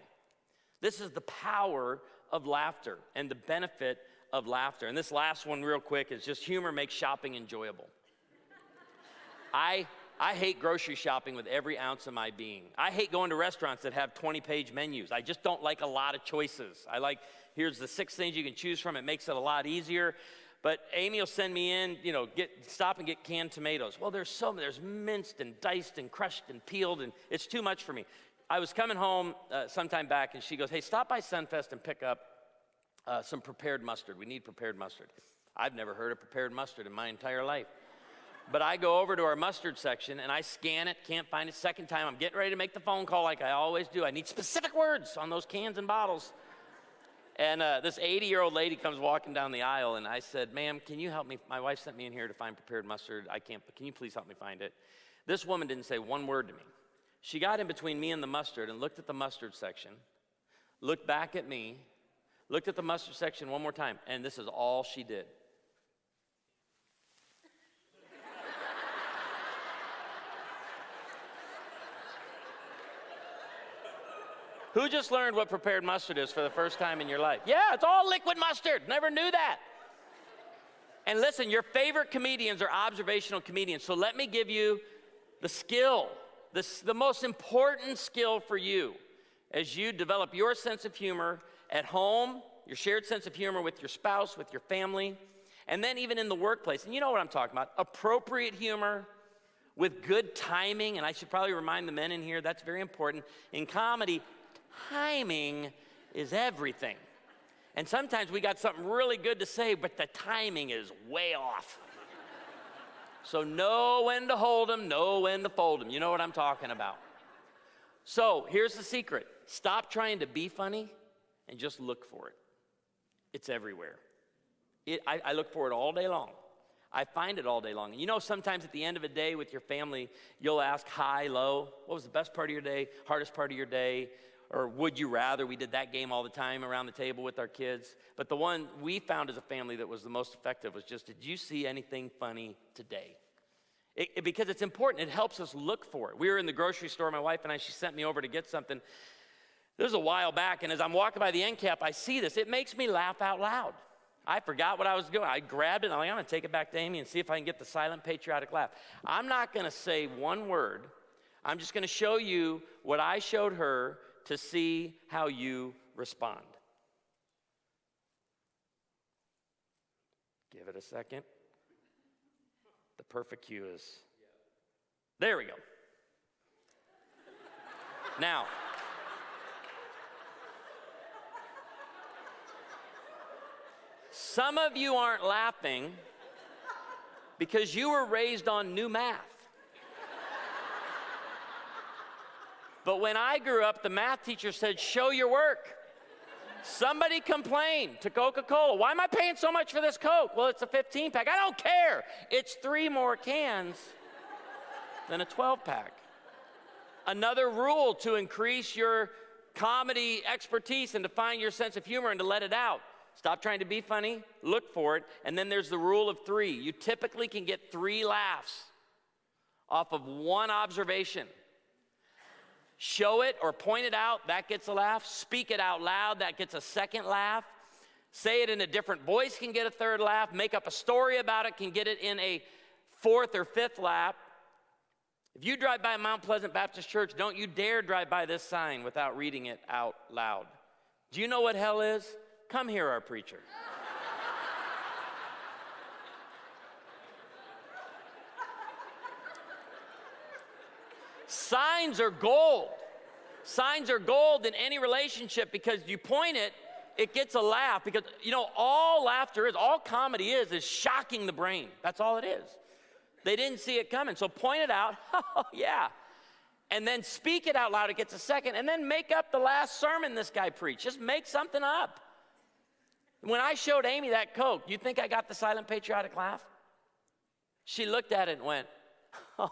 This is the power of laughter and the benefit of laughter. And this last one real quick is just humor makes shopping enjoyable. I hate grocery shopping with every ounce of my being. I hate going to restaurants that have 20-page menus. I just don't like a lot of choices. I like, here's the 6 things you can choose from. It makes it a lot easier. But Amy will send me in, stop and get canned tomatoes. Well, there's minced and diced and crushed and peeled, and it's too much for me. I was coming home sometime back, and she goes, hey, stop by Sunfest and pick up some prepared mustard. We need prepared mustard. I've never heard of prepared mustard in my entire life. But I go over to our mustard section, and I scan it, can't find it. Second time, I'm getting ready to make the phone call like I always do. I need specific words on those cans and bottles. And this 80-year-old lady comes walking down the aisle, and I said, ma'am, can you help me? My wife sent me in here to find prepared mustard. I can't, but can you please help me find it? This woman didn't say one word to me. She got in between me and the mustard and looked at the mustard section, looked back at me, looked at the mustard section one more time, and this is all she did. Who just learned what prepared mustard is for the first time in your life? Yeah, it's all liquid mustard. Never knew that. And listen, your favorite comedians are observational comedians. So let me give you the skill, the most important skill for you as you develop your sense of humor at home, your shared sense of humor with your spouse, with your family, and then even in the workplace. And you know what I'm talking about. Appropriate humor with good timing. And I should probably remind the men in here, that's very important. In comedy, timing is everything. And sometimes we got something really good to say, but the timing is way off. So know when to hold them, know when to fold them. You know what I'm talking about. So here's the secret. Stop trying to be funny and just look for it. It's everywhere. I look for it all day long. I find it all day long. And sometimes at the end of a day with your family, you'll ask high, low, what was the best part of your day, hardest part of your day? Or would you rather? We did that game all the time around the table with our kids. But the one we found as a family that was the most effective was just, did you see anything funny today? Because it's important. It helps us look for it. We were in the grocery store, my wife and I, she sent me over to get something. This was a while back, and as I'm walking by the end cap, I see this. It makes me laugh out loud. I forgot what I was doing. I grabbed it, and I'm going to take it back to Amy and see if I can get the silent patriotic laugh. I'm not going to say one word. I'm just going to show you what I showed her to see how you respond. Give it a second. The perfect cue is, there we go. Now, some of you aren't laughing because you were raised on new math. But when I grew up, the math teacher said, show your work. Somebody complained to Coca-Cola, why am I paying so much for this Coke? Well, it's a 15-pack. I don't care. It's 3 more cans than a 12-pack. Another rule to increase your comedy expertise and to find your sense of humor and to let it out. Stop trying to be funny, look for it, and then there's the rule of 3. You typically can get 3 laughs off of one observation. Show it or point it out, that gets a laugh. Speak it out loud, that gets a second laugh. Say it in a different voice can get a third laugh. Make up a story about it can get it in a 4th or 5th laugh. If you drive by Mount Pleasant Baptist Church, don't you dare drive by this sign without reading it out loud. Do you know what hell is? Come hear our preacher. Signs are gold. Signs are gold in any relationship because you point it, it gets a laugh. Because, you know, all laughter is, all comedy is shocking the brain. That's all it is. They didn't see it coming. So point it out. Oh, yeah. And then speak it out loud. It gets a second. And then make up the last sermon this guy preached. Just make something up. When I showed Amy that Coke, you think I got the silent patriotic laugh? She looked at it and went, oh.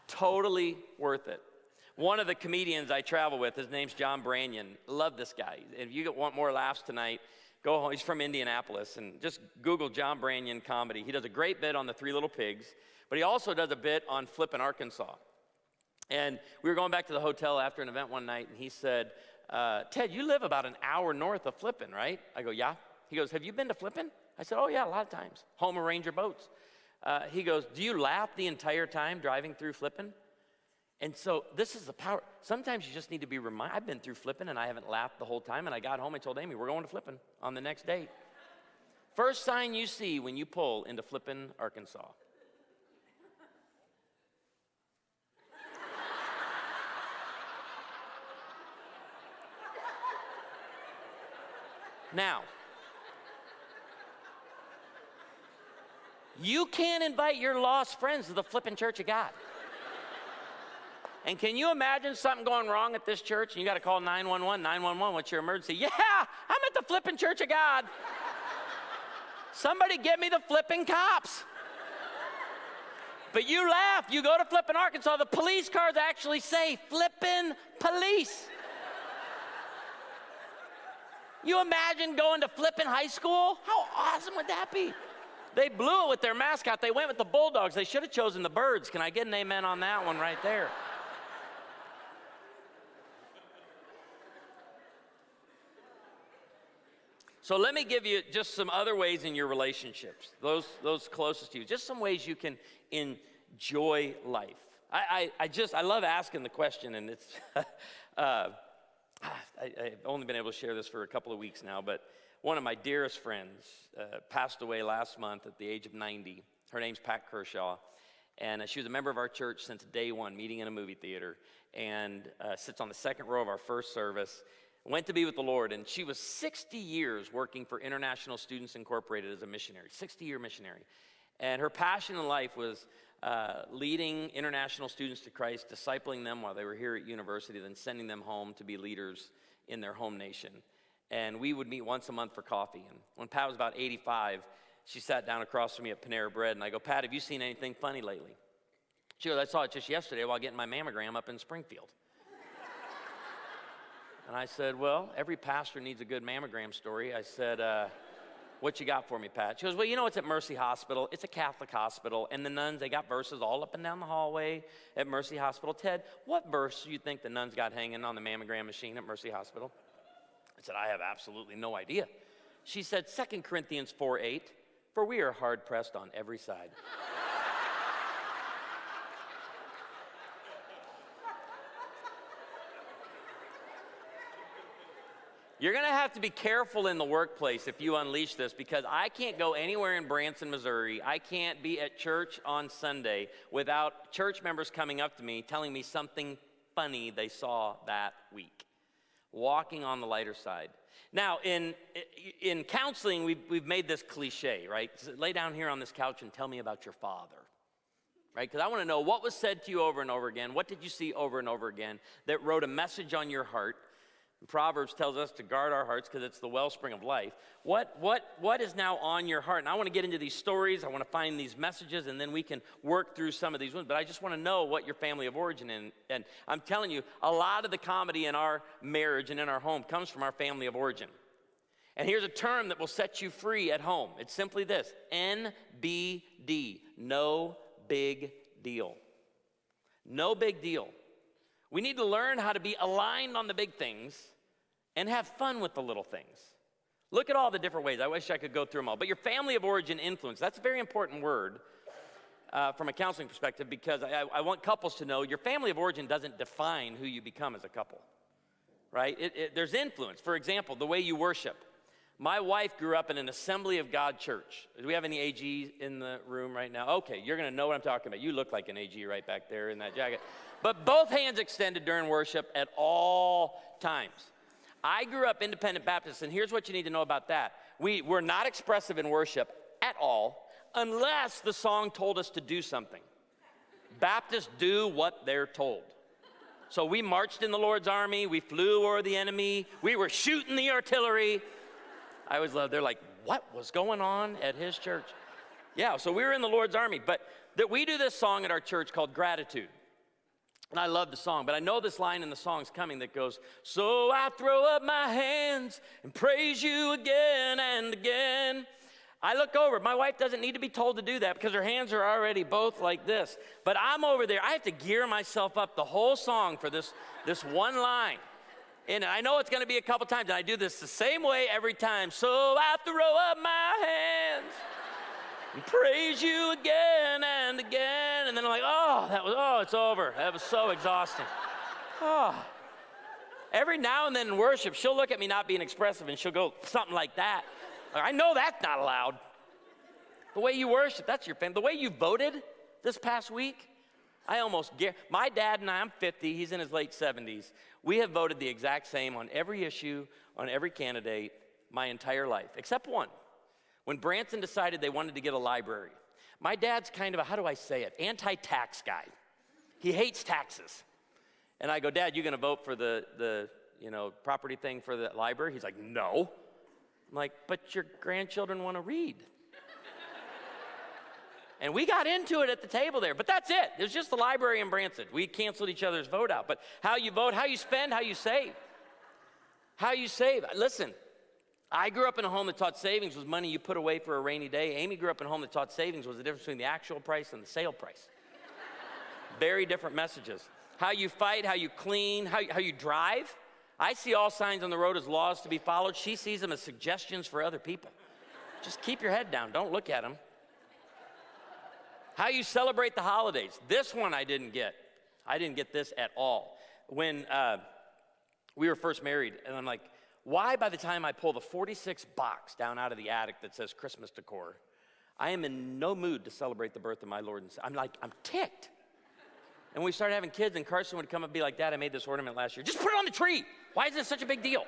Totally worth it. One of the comedians I travel with, his name's John Branyan. Love this guy. If you want more laughs tonight, go home. He's from Indianapolis, and just Google John Branyan comedy. He does a great bit on the 3 Little Pigs, but he also does a bit on flipping Arkansas. And we were going back to the hotel after an event one night, and he said, Ted, you live about an hour north of Flippin, right? I go, yeah. He goes, have you been to Flippin? I said, oh, yeah, a lot of times. Home of Ranger boats. He goes, do you laugh the entire time driving through Flippin? And so this is the power. Sometimes you just need to be reminded. I've been through Flippin, and I haven't laughed the whole time, and I got home and told Amy, we're going to Flippin on the next date. First sign you see when you pull into Flippin, Arkansas. Now, you can't invite your lost friends to the Flippin' Church of God. And can you imagine something going wrong at this church and you got to call 911, 911, what's your emergency? Yeah, I'm at the Flippin' Church of God. Somebody get me the Flippin' cops. But you laugh, you go to Flippin', Arkansas, the police cars actually say Flippin' Police. You imagine going to Flippin' High School? How awesome would that be? They blew it with their mascot. They went with the Bulldogs. They should have chosen the Birds. Can I get an amen on that one right there? So let me give you just some other ways in your relationships, those closest to you, just some ways you can enjoy life. I love asking the question, and it's, I've only been able to share this for a couple of weeks now, but one of my dearest friends passed away last month at the age of 90. Her name's Pat Kershaw, and she was a member of our church since day one, meeting in a movie theater, and sits on the second row of our first service. Went to be with the Lord, and she was 60 years working for International Students Incorporated as a missionary, 60-year missionary. And her passion in life was leading international students to Christ, discipling them while they were here at university, then sending them home to be leaders in their home nation. And we would meet once a month for coffee. And when Pat was about 85, she sat down across from me at Panera Bread, and I go, Pat, have you seen anything funny lately? She goes, I saw it just yesterday while getting my mammogram up in Springfield. And I said, well, every pastor needs a good mammogram story. I said, what you got for me, Pat? She goes, well, you know, it's at Mercy Hospital. It's a Catholic hospital. And the nuns, they got verses all up and down the hallway at Mercy Hospital. Ted, what verse do you think the nuns got hanging on the mammogram machine at Mercy Hospital? I said, I have absolutely no idea. She said, 2 Corinthians 4:8, for we are hard-pressed on every side. You're going to have to be careful in the workplace if you unleash this, because I can't go anywhere in Branson, Missouri. I can't be at church on Sunday without church members coming up to me telling me something funny they saw that week. Walking on the lighter side. Now, in counseling, we've made this cliche, right? Lay down here on this couch and tell me about your father, right? Because I want to know what was said to you over and over again. What did you see over and over again that wrote a message on your heart Proverbs tells us to guard our hearts because it's the wellspring of life. What is now on your heart? And I want to get into these stories. I want to find these messages, and then we can work through some of these ones. But I just want to know what your family of origin is. And I'm telling you, a lot of the comedy in our marriage and in our home comes from our family of origin. And here's a term that will set you free at home. It's simply this: NBD, no big deal. No big deal. We need to learn how to be aligned on the big things and have fun with the little things. Look at all the different ways. I wish I could go through them all. But your family of origin influence, that's a very important word from a counseling perspective, because I want couples to know your family of origin doesn't define who you become as a couple, right? There's influence. For example, the way you worship. My wife grew up in an Assembly of God church. Do we have any AGs in the room right now? Okay, you're going to know what I'm talking about. You look like an AG right back there in that jacket. But both hands extended during worship at all times. I grew up Independent Baptist, and here's what you need to know about that. We're not expressive in worship at all unless the song told us to do something. Baptists do what they're told. So we marched in the Lord's army. We flew over the enemy. We were shooting the artillery. I always love, they're like, what was going on at his church? Yeah, so we were in the Lord's army. But we do this song at our church called Gratitude. And I love the song, but I know this line in the song's coming that goes, so I throw up my hands and praise you again and again. I look over. My wife doesn't need to be told to do that because her hands are already both like this. But I'm over there. I have to gear myself up the whole song for this one line. And I know it's going to be a couple times, and I do this the same way every time. So I throw up my hands and praise you again and again. And then I'm like, it's over. That was so exhausting. Every now and then in worship, she'll look at me not being expressive, and she'll go something like that. I know that's not allowed. The way you worship, that's your family. The way you voted this past week, my dad and I'm 50, he's in his late 70s. We have voted the exact same on every issue, on every candidate, my entire life, except one. When Branson decided they wanted to get a library, my dad's kind of anti-tax guy. He hates taxes. And I go, Dad, you gonna vote for the property thing for the library? He's like, no. I'm like, but your grandchildren wanna read. And we got into it at the table there, but that's it. There's just the library in Branson. We canceled each other's vote out. But how you vote, how you spend, how you save. How you save. Listen, I grew up in a home that taught savings was money you put away for a rainy day. Amy grew up in a home that taught savings was the difference between the actual price and the sale price. Very different messages. How you fight, how you clean, how you drive. I see all signs on the road as laws to be followed. She sees them as suggestions for other people. Just keep your head down. Don't look at them. How you celebrate the holidays. This one I didn't get. I didn't get this at all. When we were first married, and I'm like, why by the time I pull the 46 box down out of the attic that says Christmas decor, I am in no mood to celebrate the birth of my Lord and Savior. I'm ticked. And we started having kids, and Carson would come and be like, Dad, I made this ornament last year. Just put it on the tree. Why is this such a big deal?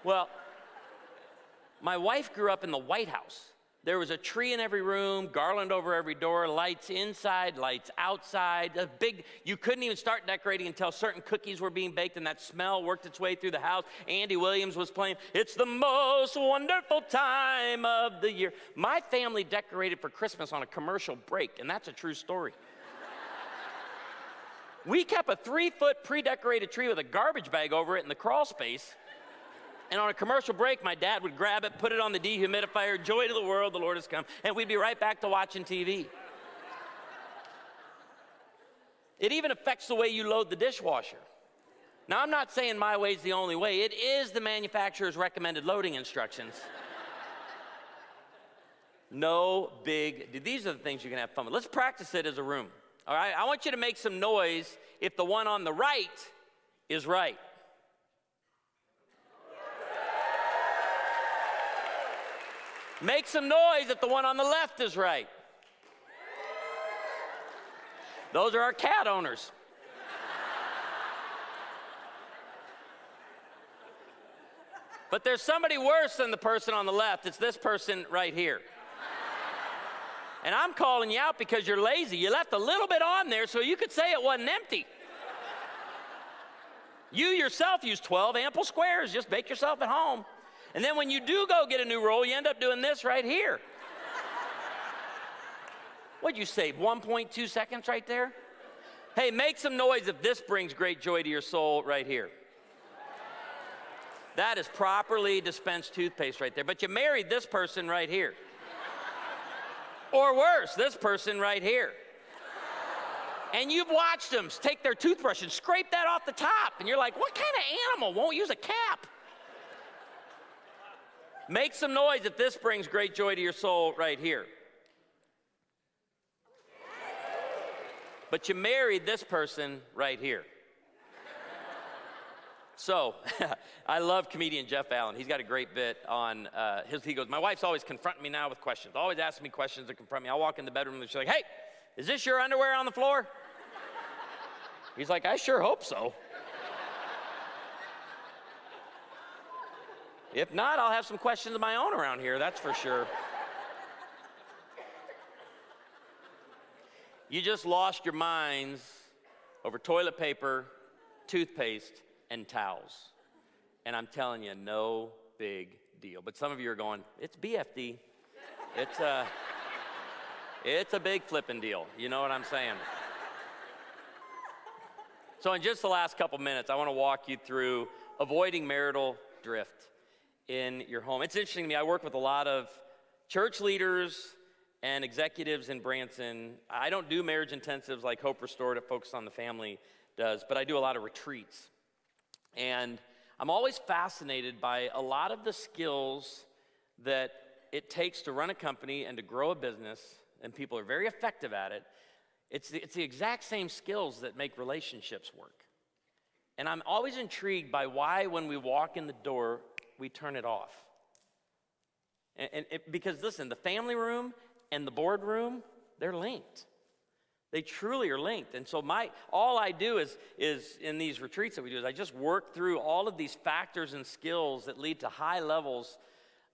Well, my wife grew up in the White House. There was a tree in every room, garland over every door, lights inside, lights outside. You couldn't even start decorating until certain cookies were being baked, and that smell worked its way through the house. Andy Williams was playing, "It's the most wonderful time of the year." My family decorated for Christmas on a commercial break, and that's a true story. We kept a 3-foot pre-decorated tree with a garbage bag over it in the crawl space. And on a commercial break, my dad would grab it, put it on the dehumidifier, joy to the world, the Lord has come, and we'd be right back to watching TV. It even affects the way you load the dishwasher. Now, I'm not saying my way's the only way. It is the manufacturer's recommended loading instructions. These are the things you can have fun with. Let's practice it as a room, all right? I want you to make some noise if the one on the right is right. Make some noise if the one on the left is right. Those are our cat owners. But there's somebody worse than the person on the left. It's this person right here. And I'm calling you out because you're lazy. You left a little bit on there so you could say it wasn't empty. You yourself use 12 ample squares. Just bake yourself at home. And then when you do go get a new roll, you end up doing this right here. What'd you save, 1.2 seconds right there? Hey, make some noise if this brings great joy to your soul right here. That is properly dispensed toothpaste right there. But you married this person right here. Or worse, this person right here. And you've watched them take their toothbrush and scrape that off the top. And you're like, what kind of animal won't use a cap? Make some noise if this brings great joy to your soul right here. But you married this person right here. So, I love comedian Jeff Allen. He's got a great bit on he goes, my wife's always confronting me now with questions, always asking me questions to confront me. I'll walk in the bedroom and she's like, hey, is this your underwear on the floor? He's like, I sure hope so. If not, I'll have some questions of my own around here, that's for sure. You just lost your minds over toilet paper, toothpaste, and towels. And I'm telling you, no big deal. But some of you are going, it's BFD. It's a big flipping deal. You know what I'm saying? So in just the last couple minutes, I want to walk you through avoiding marital drift in your home. It's interesting to me. I work with a lot of church leaders and executives in Branson. I don't do marriage intensives like Hope Restored that focus on the family does, but I do a lot of retreats. And I'm always fascinated by a lot of the skills that it takes to run a company and to grow a business, and people are very effective at it. It's the exact same skills that make relationships work. And I'm always intrigued by why when we walk in the door, we turn it off. Because listen, the family room and the boardroom, they're linked. They truly are linked. And so all I do is in these retreats that we do is I just work through all of these factors and skills that lead to high levels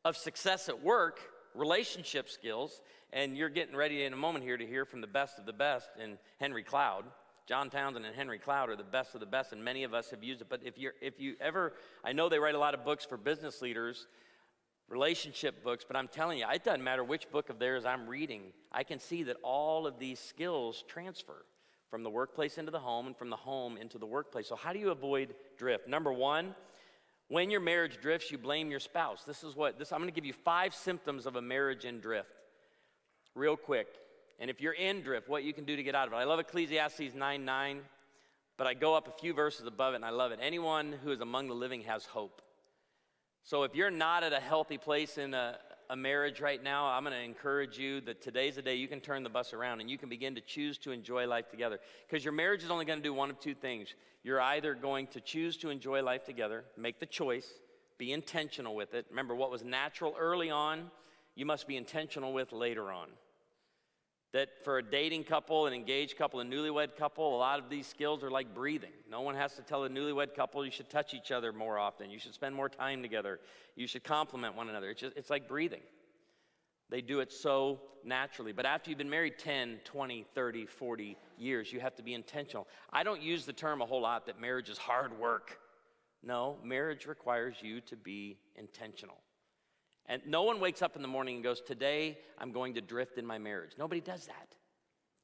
of success at work, relationship skills. And you're getting ready in a moment here to hear from the best of the best in Henry Cloud. John Townsend and Henry Cloud are the best of the best, and many of us have used it. But if you ever, I know they write a lot of books for business leaders, relationship books, but I'm telling you, it doesn't matter which book of theirs I'm reading. I can see that all of these skills transfer from the workplace into the home and from the home into the workplace. So how do you avoid drift? Number one, when your marriage drifts, you blame your spouse. I'm going to give you 5 symptoms of a marriage in drift real quick. And if you're in drift, what you can do to get out of it. I love Ecclesiastes 9:9, but I go up a few verses above it, and I love it. Anyone who is among the living has hope. So if you're not at a healthy place in a marriage right now, I'm going to encourage you that today's the day you can turn the bus around and you can begin to choose to enjoy life together. Because your marriage is only going to do one of 2 things. You're either going to choose to enjoy life together, make the choice, be intentional with it. Remember, what was natural early on, you must be intentional with later on. That for a dating couple, an engaged couple, a newlywed couple, a lot of these skills are like breathing. No one has to tell a newlywed couple you should touch each other more often. You should spend more time together. You should compliment one another. It's like breathing. They do it so naturally. But after you've been married 10, 20, 30, 40 years, you have to be intentional. I don't use the term a whole lot that marriage is hard work. No, marriage requires you to be intentional. And no one wakes up in the morning and goes, today I'm going to drift in my marriage. Nobody does that.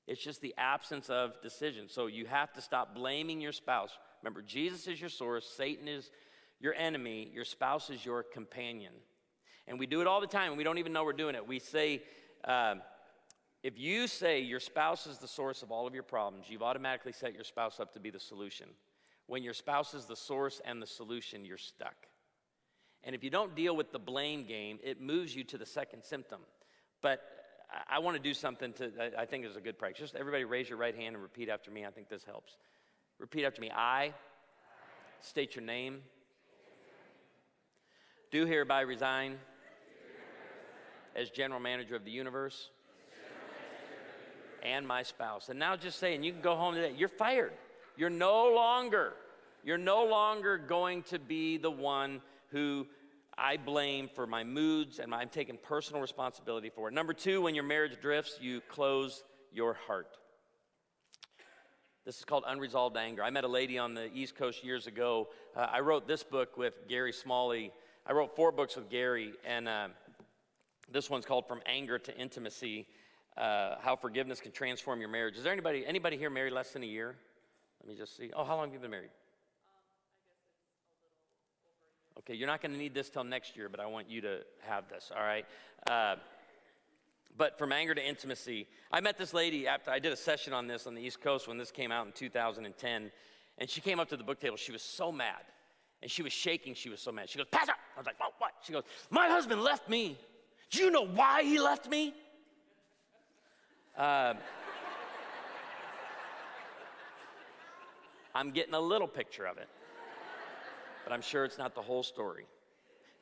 It's just the absence of decision. So you have to stop blaming your spouse. Remember, Jesus is your source, Satan is your enemy, your spouse is your companion. And we do it all the time, and we don't even know we're doing it. We say, if you say your spouse is the source of all of your problems, you've automatically set your spouse up to be the solution. When your spouse is the source and the solution, you're stuck. And if you don't deal with the blame game, it moves you to the second symptom. But I want to do something I think is a good practice. Just everybody raise your right hand and repeat after me. I think this helps. Repeat after me. I state your name. Do hereby resign as general manager of the universe and my spouse. And now just say, and you can go home today, you're fired. You're no longer going to be the one who I blame for my moods, and I'm taking personal responsibility for it. Number 2, when your marriage drifts, you close your heart. This is called Unresolved Anger. I met a lady on the East Coast years ago. I wrote this book with Gary Smalley. I wrote 4 books with Gary, and this one's called From Anger to Intimacy, How Forgiveness Can Transform Your Marriage. Is there anybody here married less than a year? Let me just see. Oh, how long have you been married? Okay, you're not going to need this till next year, but I want you to have this, all right? But From Anger to Intimacy, I met this lady after I did a session on this on the East Coast when this came out in 2010, and she came up to the book table. She was so mad, and she was shaking. She was so mad. She goes, Pastor! I was like, what? She goes, my husband left me. Do you know why he left me? I'm getting a little picture of it, but I'm sure it's not the whole story.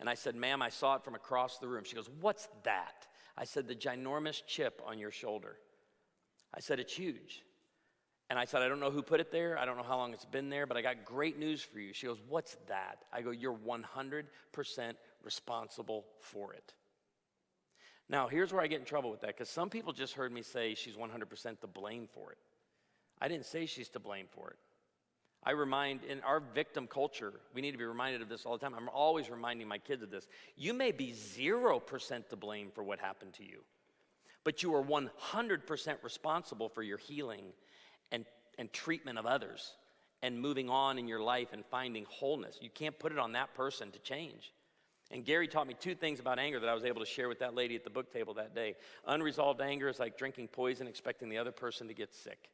And I said, ma'am, I saw it from across the room. She goes, what's that? I said, the ginormous chip on your shoulder. I said, it's huge. And I said, I don't know who put it there. I don't know how long it's been there, but I got great news for you. She goes, what's that? I go, you're 100% responsible for it. Now, here's where I get in trouble with that, because some people just heard me say she's 100% to blame for it. I didn't say she's to blame for it. I remind, in our victim culture, we need to be reminded of this all the time. I'm always reminding my kids of this. You may be 0% to blame for what happened to you, but you are 100% responsible for your healing and treatment of others and moving on in your life and finding wholeness. You can't put it on that person to change. And Gary taught me 2 things about anger that I was able to share with that lady at the book table that day. Unresolved anger is like drinking poison, expecting the other person to get sick.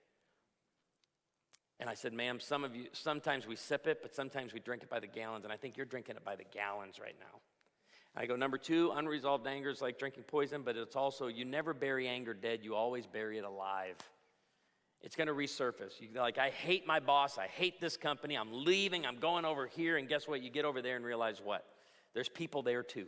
And I said, ma'am, some of you, sometimes we sip it, but sometimes we drink it by the gallons, and I think you're drinking it by the gallons right now. I go, number 2, unresolved anger is like drinking poison, but it's also, you never bury anger dead, you always bury it alive. It's going to resurface. I hate my boss, I hate this company, I'm leaving, I'm going over here, and guess what? You get over there and realize what? There's people there too.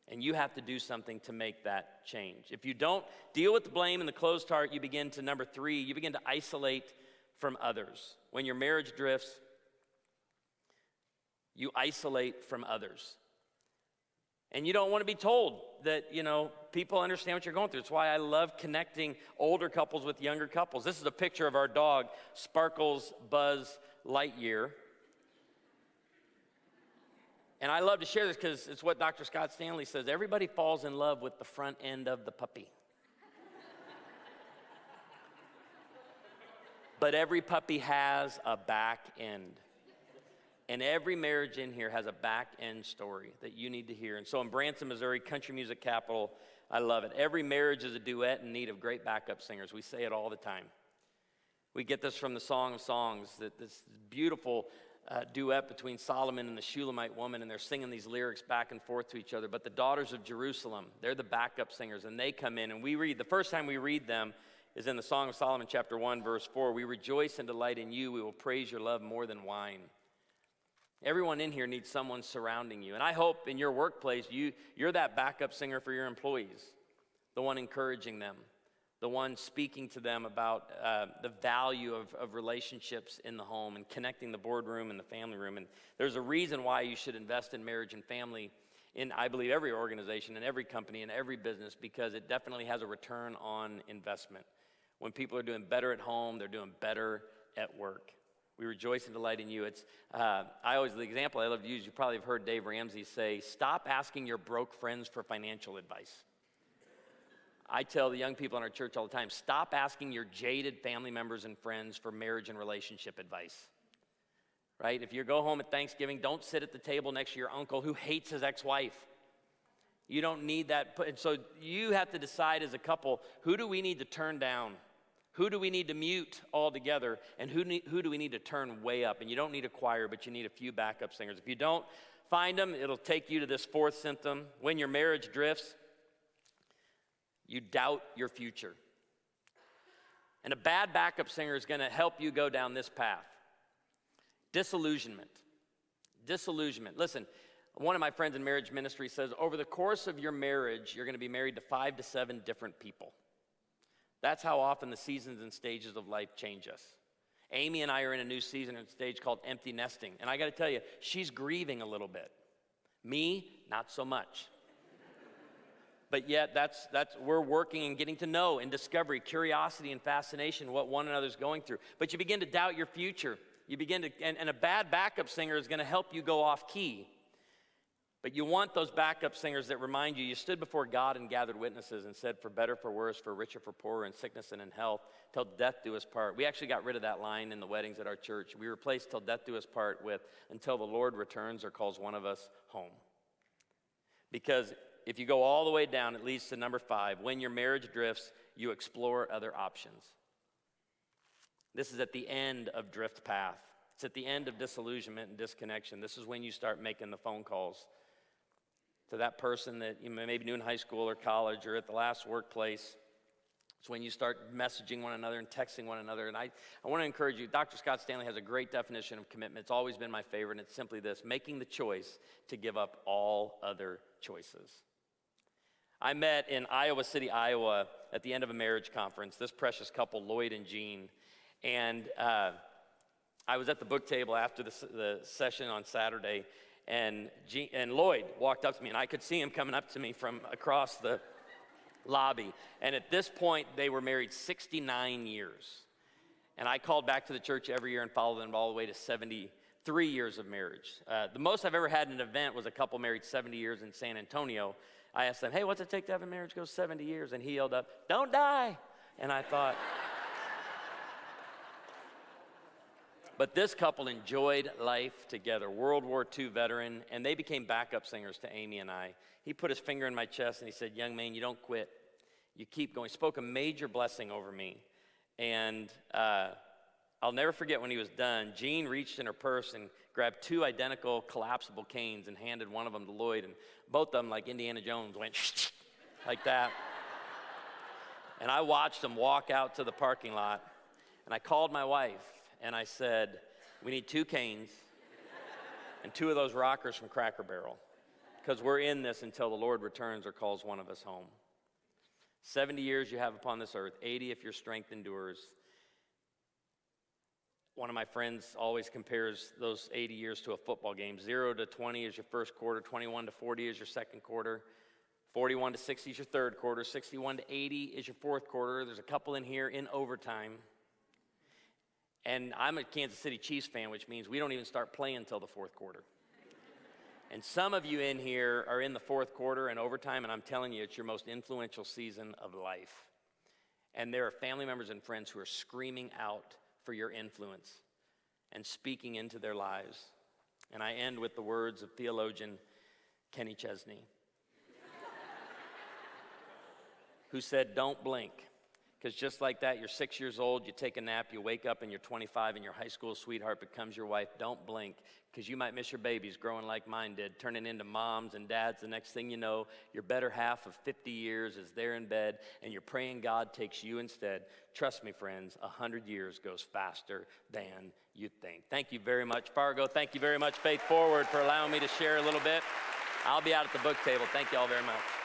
And you have to do something to make that change. If you don't deal with the blame and the closed heart, you begin to, number 3, you begin to isolate from others. When your marriage drifts, you isolate from others. And you don't want to be told that, people understand what you're going through. It's why I love connecting older couples with younger couples. This is a picture of our dog, Sparkles Buzz Lightyear. And I love to share this because it's what Dr. Scott Stanley says. Everybody falls in love with the front end of the puppy. But every puppy has a back end. And every marriage in here has a back end story that you need to hear. And so in Branson, Missouri, country music capital, I love it. Every marriage is a duet in need of great backup singers. We say it all the time. We get this from the Song of Songs, that this beautiful duet between Solomon and the Shulamite woman, and they're singing these lyrics back and forth to each other. But the daughters of Jerusalem, they're the backup singers, and they come in, and we read, the first time we read them is in the Song of Solomon, chapter 1, verse 4. We rejoice and delight in you. We will praise your love more than wine. Everyone in here needs someone surrounding you. And I hope in your workplace, you're that backup singer for your employees, the one encouraging them, the one speaking to them about the value of relationships in the home and connecting the boardroom and the family room. And there's a reason why you should invest in marriage and family in, I believe, every organization and every company and every business, because it definitely has a return on investment. When people are doing better at home, they're doing better at work. We rejoice and delight in you. It's the example I love to use, you probably have heard Dave Ramsey say, stop asking your broke friends for financial advice. I tell the young people in our church all the time, stop asking your jaded family members and friends for marriage and relationship advice. Right? If you go home at Thanksgiving, don't sit at the table next to your uncle who hates his ex-wife. You don't need that. And so you have to decide as a couple, who do we need to turn down? Who do we need to mute altogether? And who do we need to turn way up? And you don't need a choir, but you need a few backup singers. If you don't find them, it'll take you to this 4th symptom. When your marriage drifts, you doubt your future. And a bad backup singer is going to help you go down this path. Disillusionment. Listen, one of my friends in marriage ministry says, over the course of your marriage, you're going to be married to 5 to 7 different people. That's how often the seasons and stages of life change us. Amy and I are in a new season and stage called empty nesting. And I got to tell you, she's grieving a little bit. Me, not so much. But yet we're working and getting to know and discovery, curiosity and fascination, what one another's going through. But you begin to doubt your future. You begin to, and a bad backup singer is going to help you go off key. But you want those backup singers that remind you stood before God and gathered witnesses and said, for better, for worse, for richer, for poorer, in sickness and in health, till death do us part. We actually got rid of that line in the weddings at our church. We replaced till death do us part with until the Lord returns or calls one of us home. Because if you go all the way down, it leads to number 5. When your marriage drifts, you explore other options. This is at the end of drift path. It's at the end of disillusionment and disconnection. This is when you start making the phone calls to that person that you maybe knew in high school or college or at the last workplace. It's when you start messaging one another and texting one another. And I want to encourage you, Dr. Scott Stanley has a great definition of commitment. It's always been my favorite, and it's simply this: making the choice to give up all other choices. I met in Iowa City, Iowa, at the end of a marriage conference, this precious couple, Lloyd and Jean. And I was at the book table after the session on Saturday, and Lloyd walked up to me, and I could see him coming up to me from across the lobby. And at this point, they were married 69 years. And I called back to the church every year and followed them all the way to 73 years of marriage. The most I've ever had in an event was a couple married 70 years in San Antonio. I asked them, hey, what's it take to have a marriage go 70 years? And he yelled up, don't die. And I thought, but this couple enjoyed life together, World War II veteran, and they became backup singers to Amy and I. He put his finger in my chest and he said, young man, you don't quit. You keep going. Spoke a major blessing over me. And I'll never forget when he was done, Jean reached in her purse and grabbed 2 identical collapsible canes and handed one of them to Lloyd, and both of them, like Indiana Jones, went like that. And I watched them walk out to the parking lot, and I called my wife, and I said, we need 2 canes and 2 of those rockers from Cracker Barrel, because we're in this until the Lord returns or calls one of us home. 70 years you have upon this earth, 80 if your strength endures. One of my friends always compares those 80 years to a football game. 0 to 20 is your first quarter, 21 to 40 is your second quarter, 41 to 60 is your third quarter, 61 to 80 is your fourth quarter. There's a couple in here in overtime. And I'm a Kansas City Chiefs fan, which means we don't even start playing until the fourth quarter. And some of you in here are in the fourth quarter and overtime, and I'm telling you, it's your most influential season of life. And there are family members and friends who are screaming out for your influence and speaking into their lives. And I end with the words of theologian Kenny Chesney, who said, don't blink. Because just like that, you're 6 years old, you take a nap, you wake up and you're 25 and your high school sweetheart becomes your wife. Don't blink, because you might miss your babies growing like mine did, turning into moms and dads. The next thing you know, your better half of 50 years is there in bed and you're praying God takes you instead. Trust me, friends, 100 years goes faster than you think. Thank you very much, Fargo. Thank you very much, Faith Forward, for allowing me to share a little bit. I'll be out at the book table. Thank you all very much.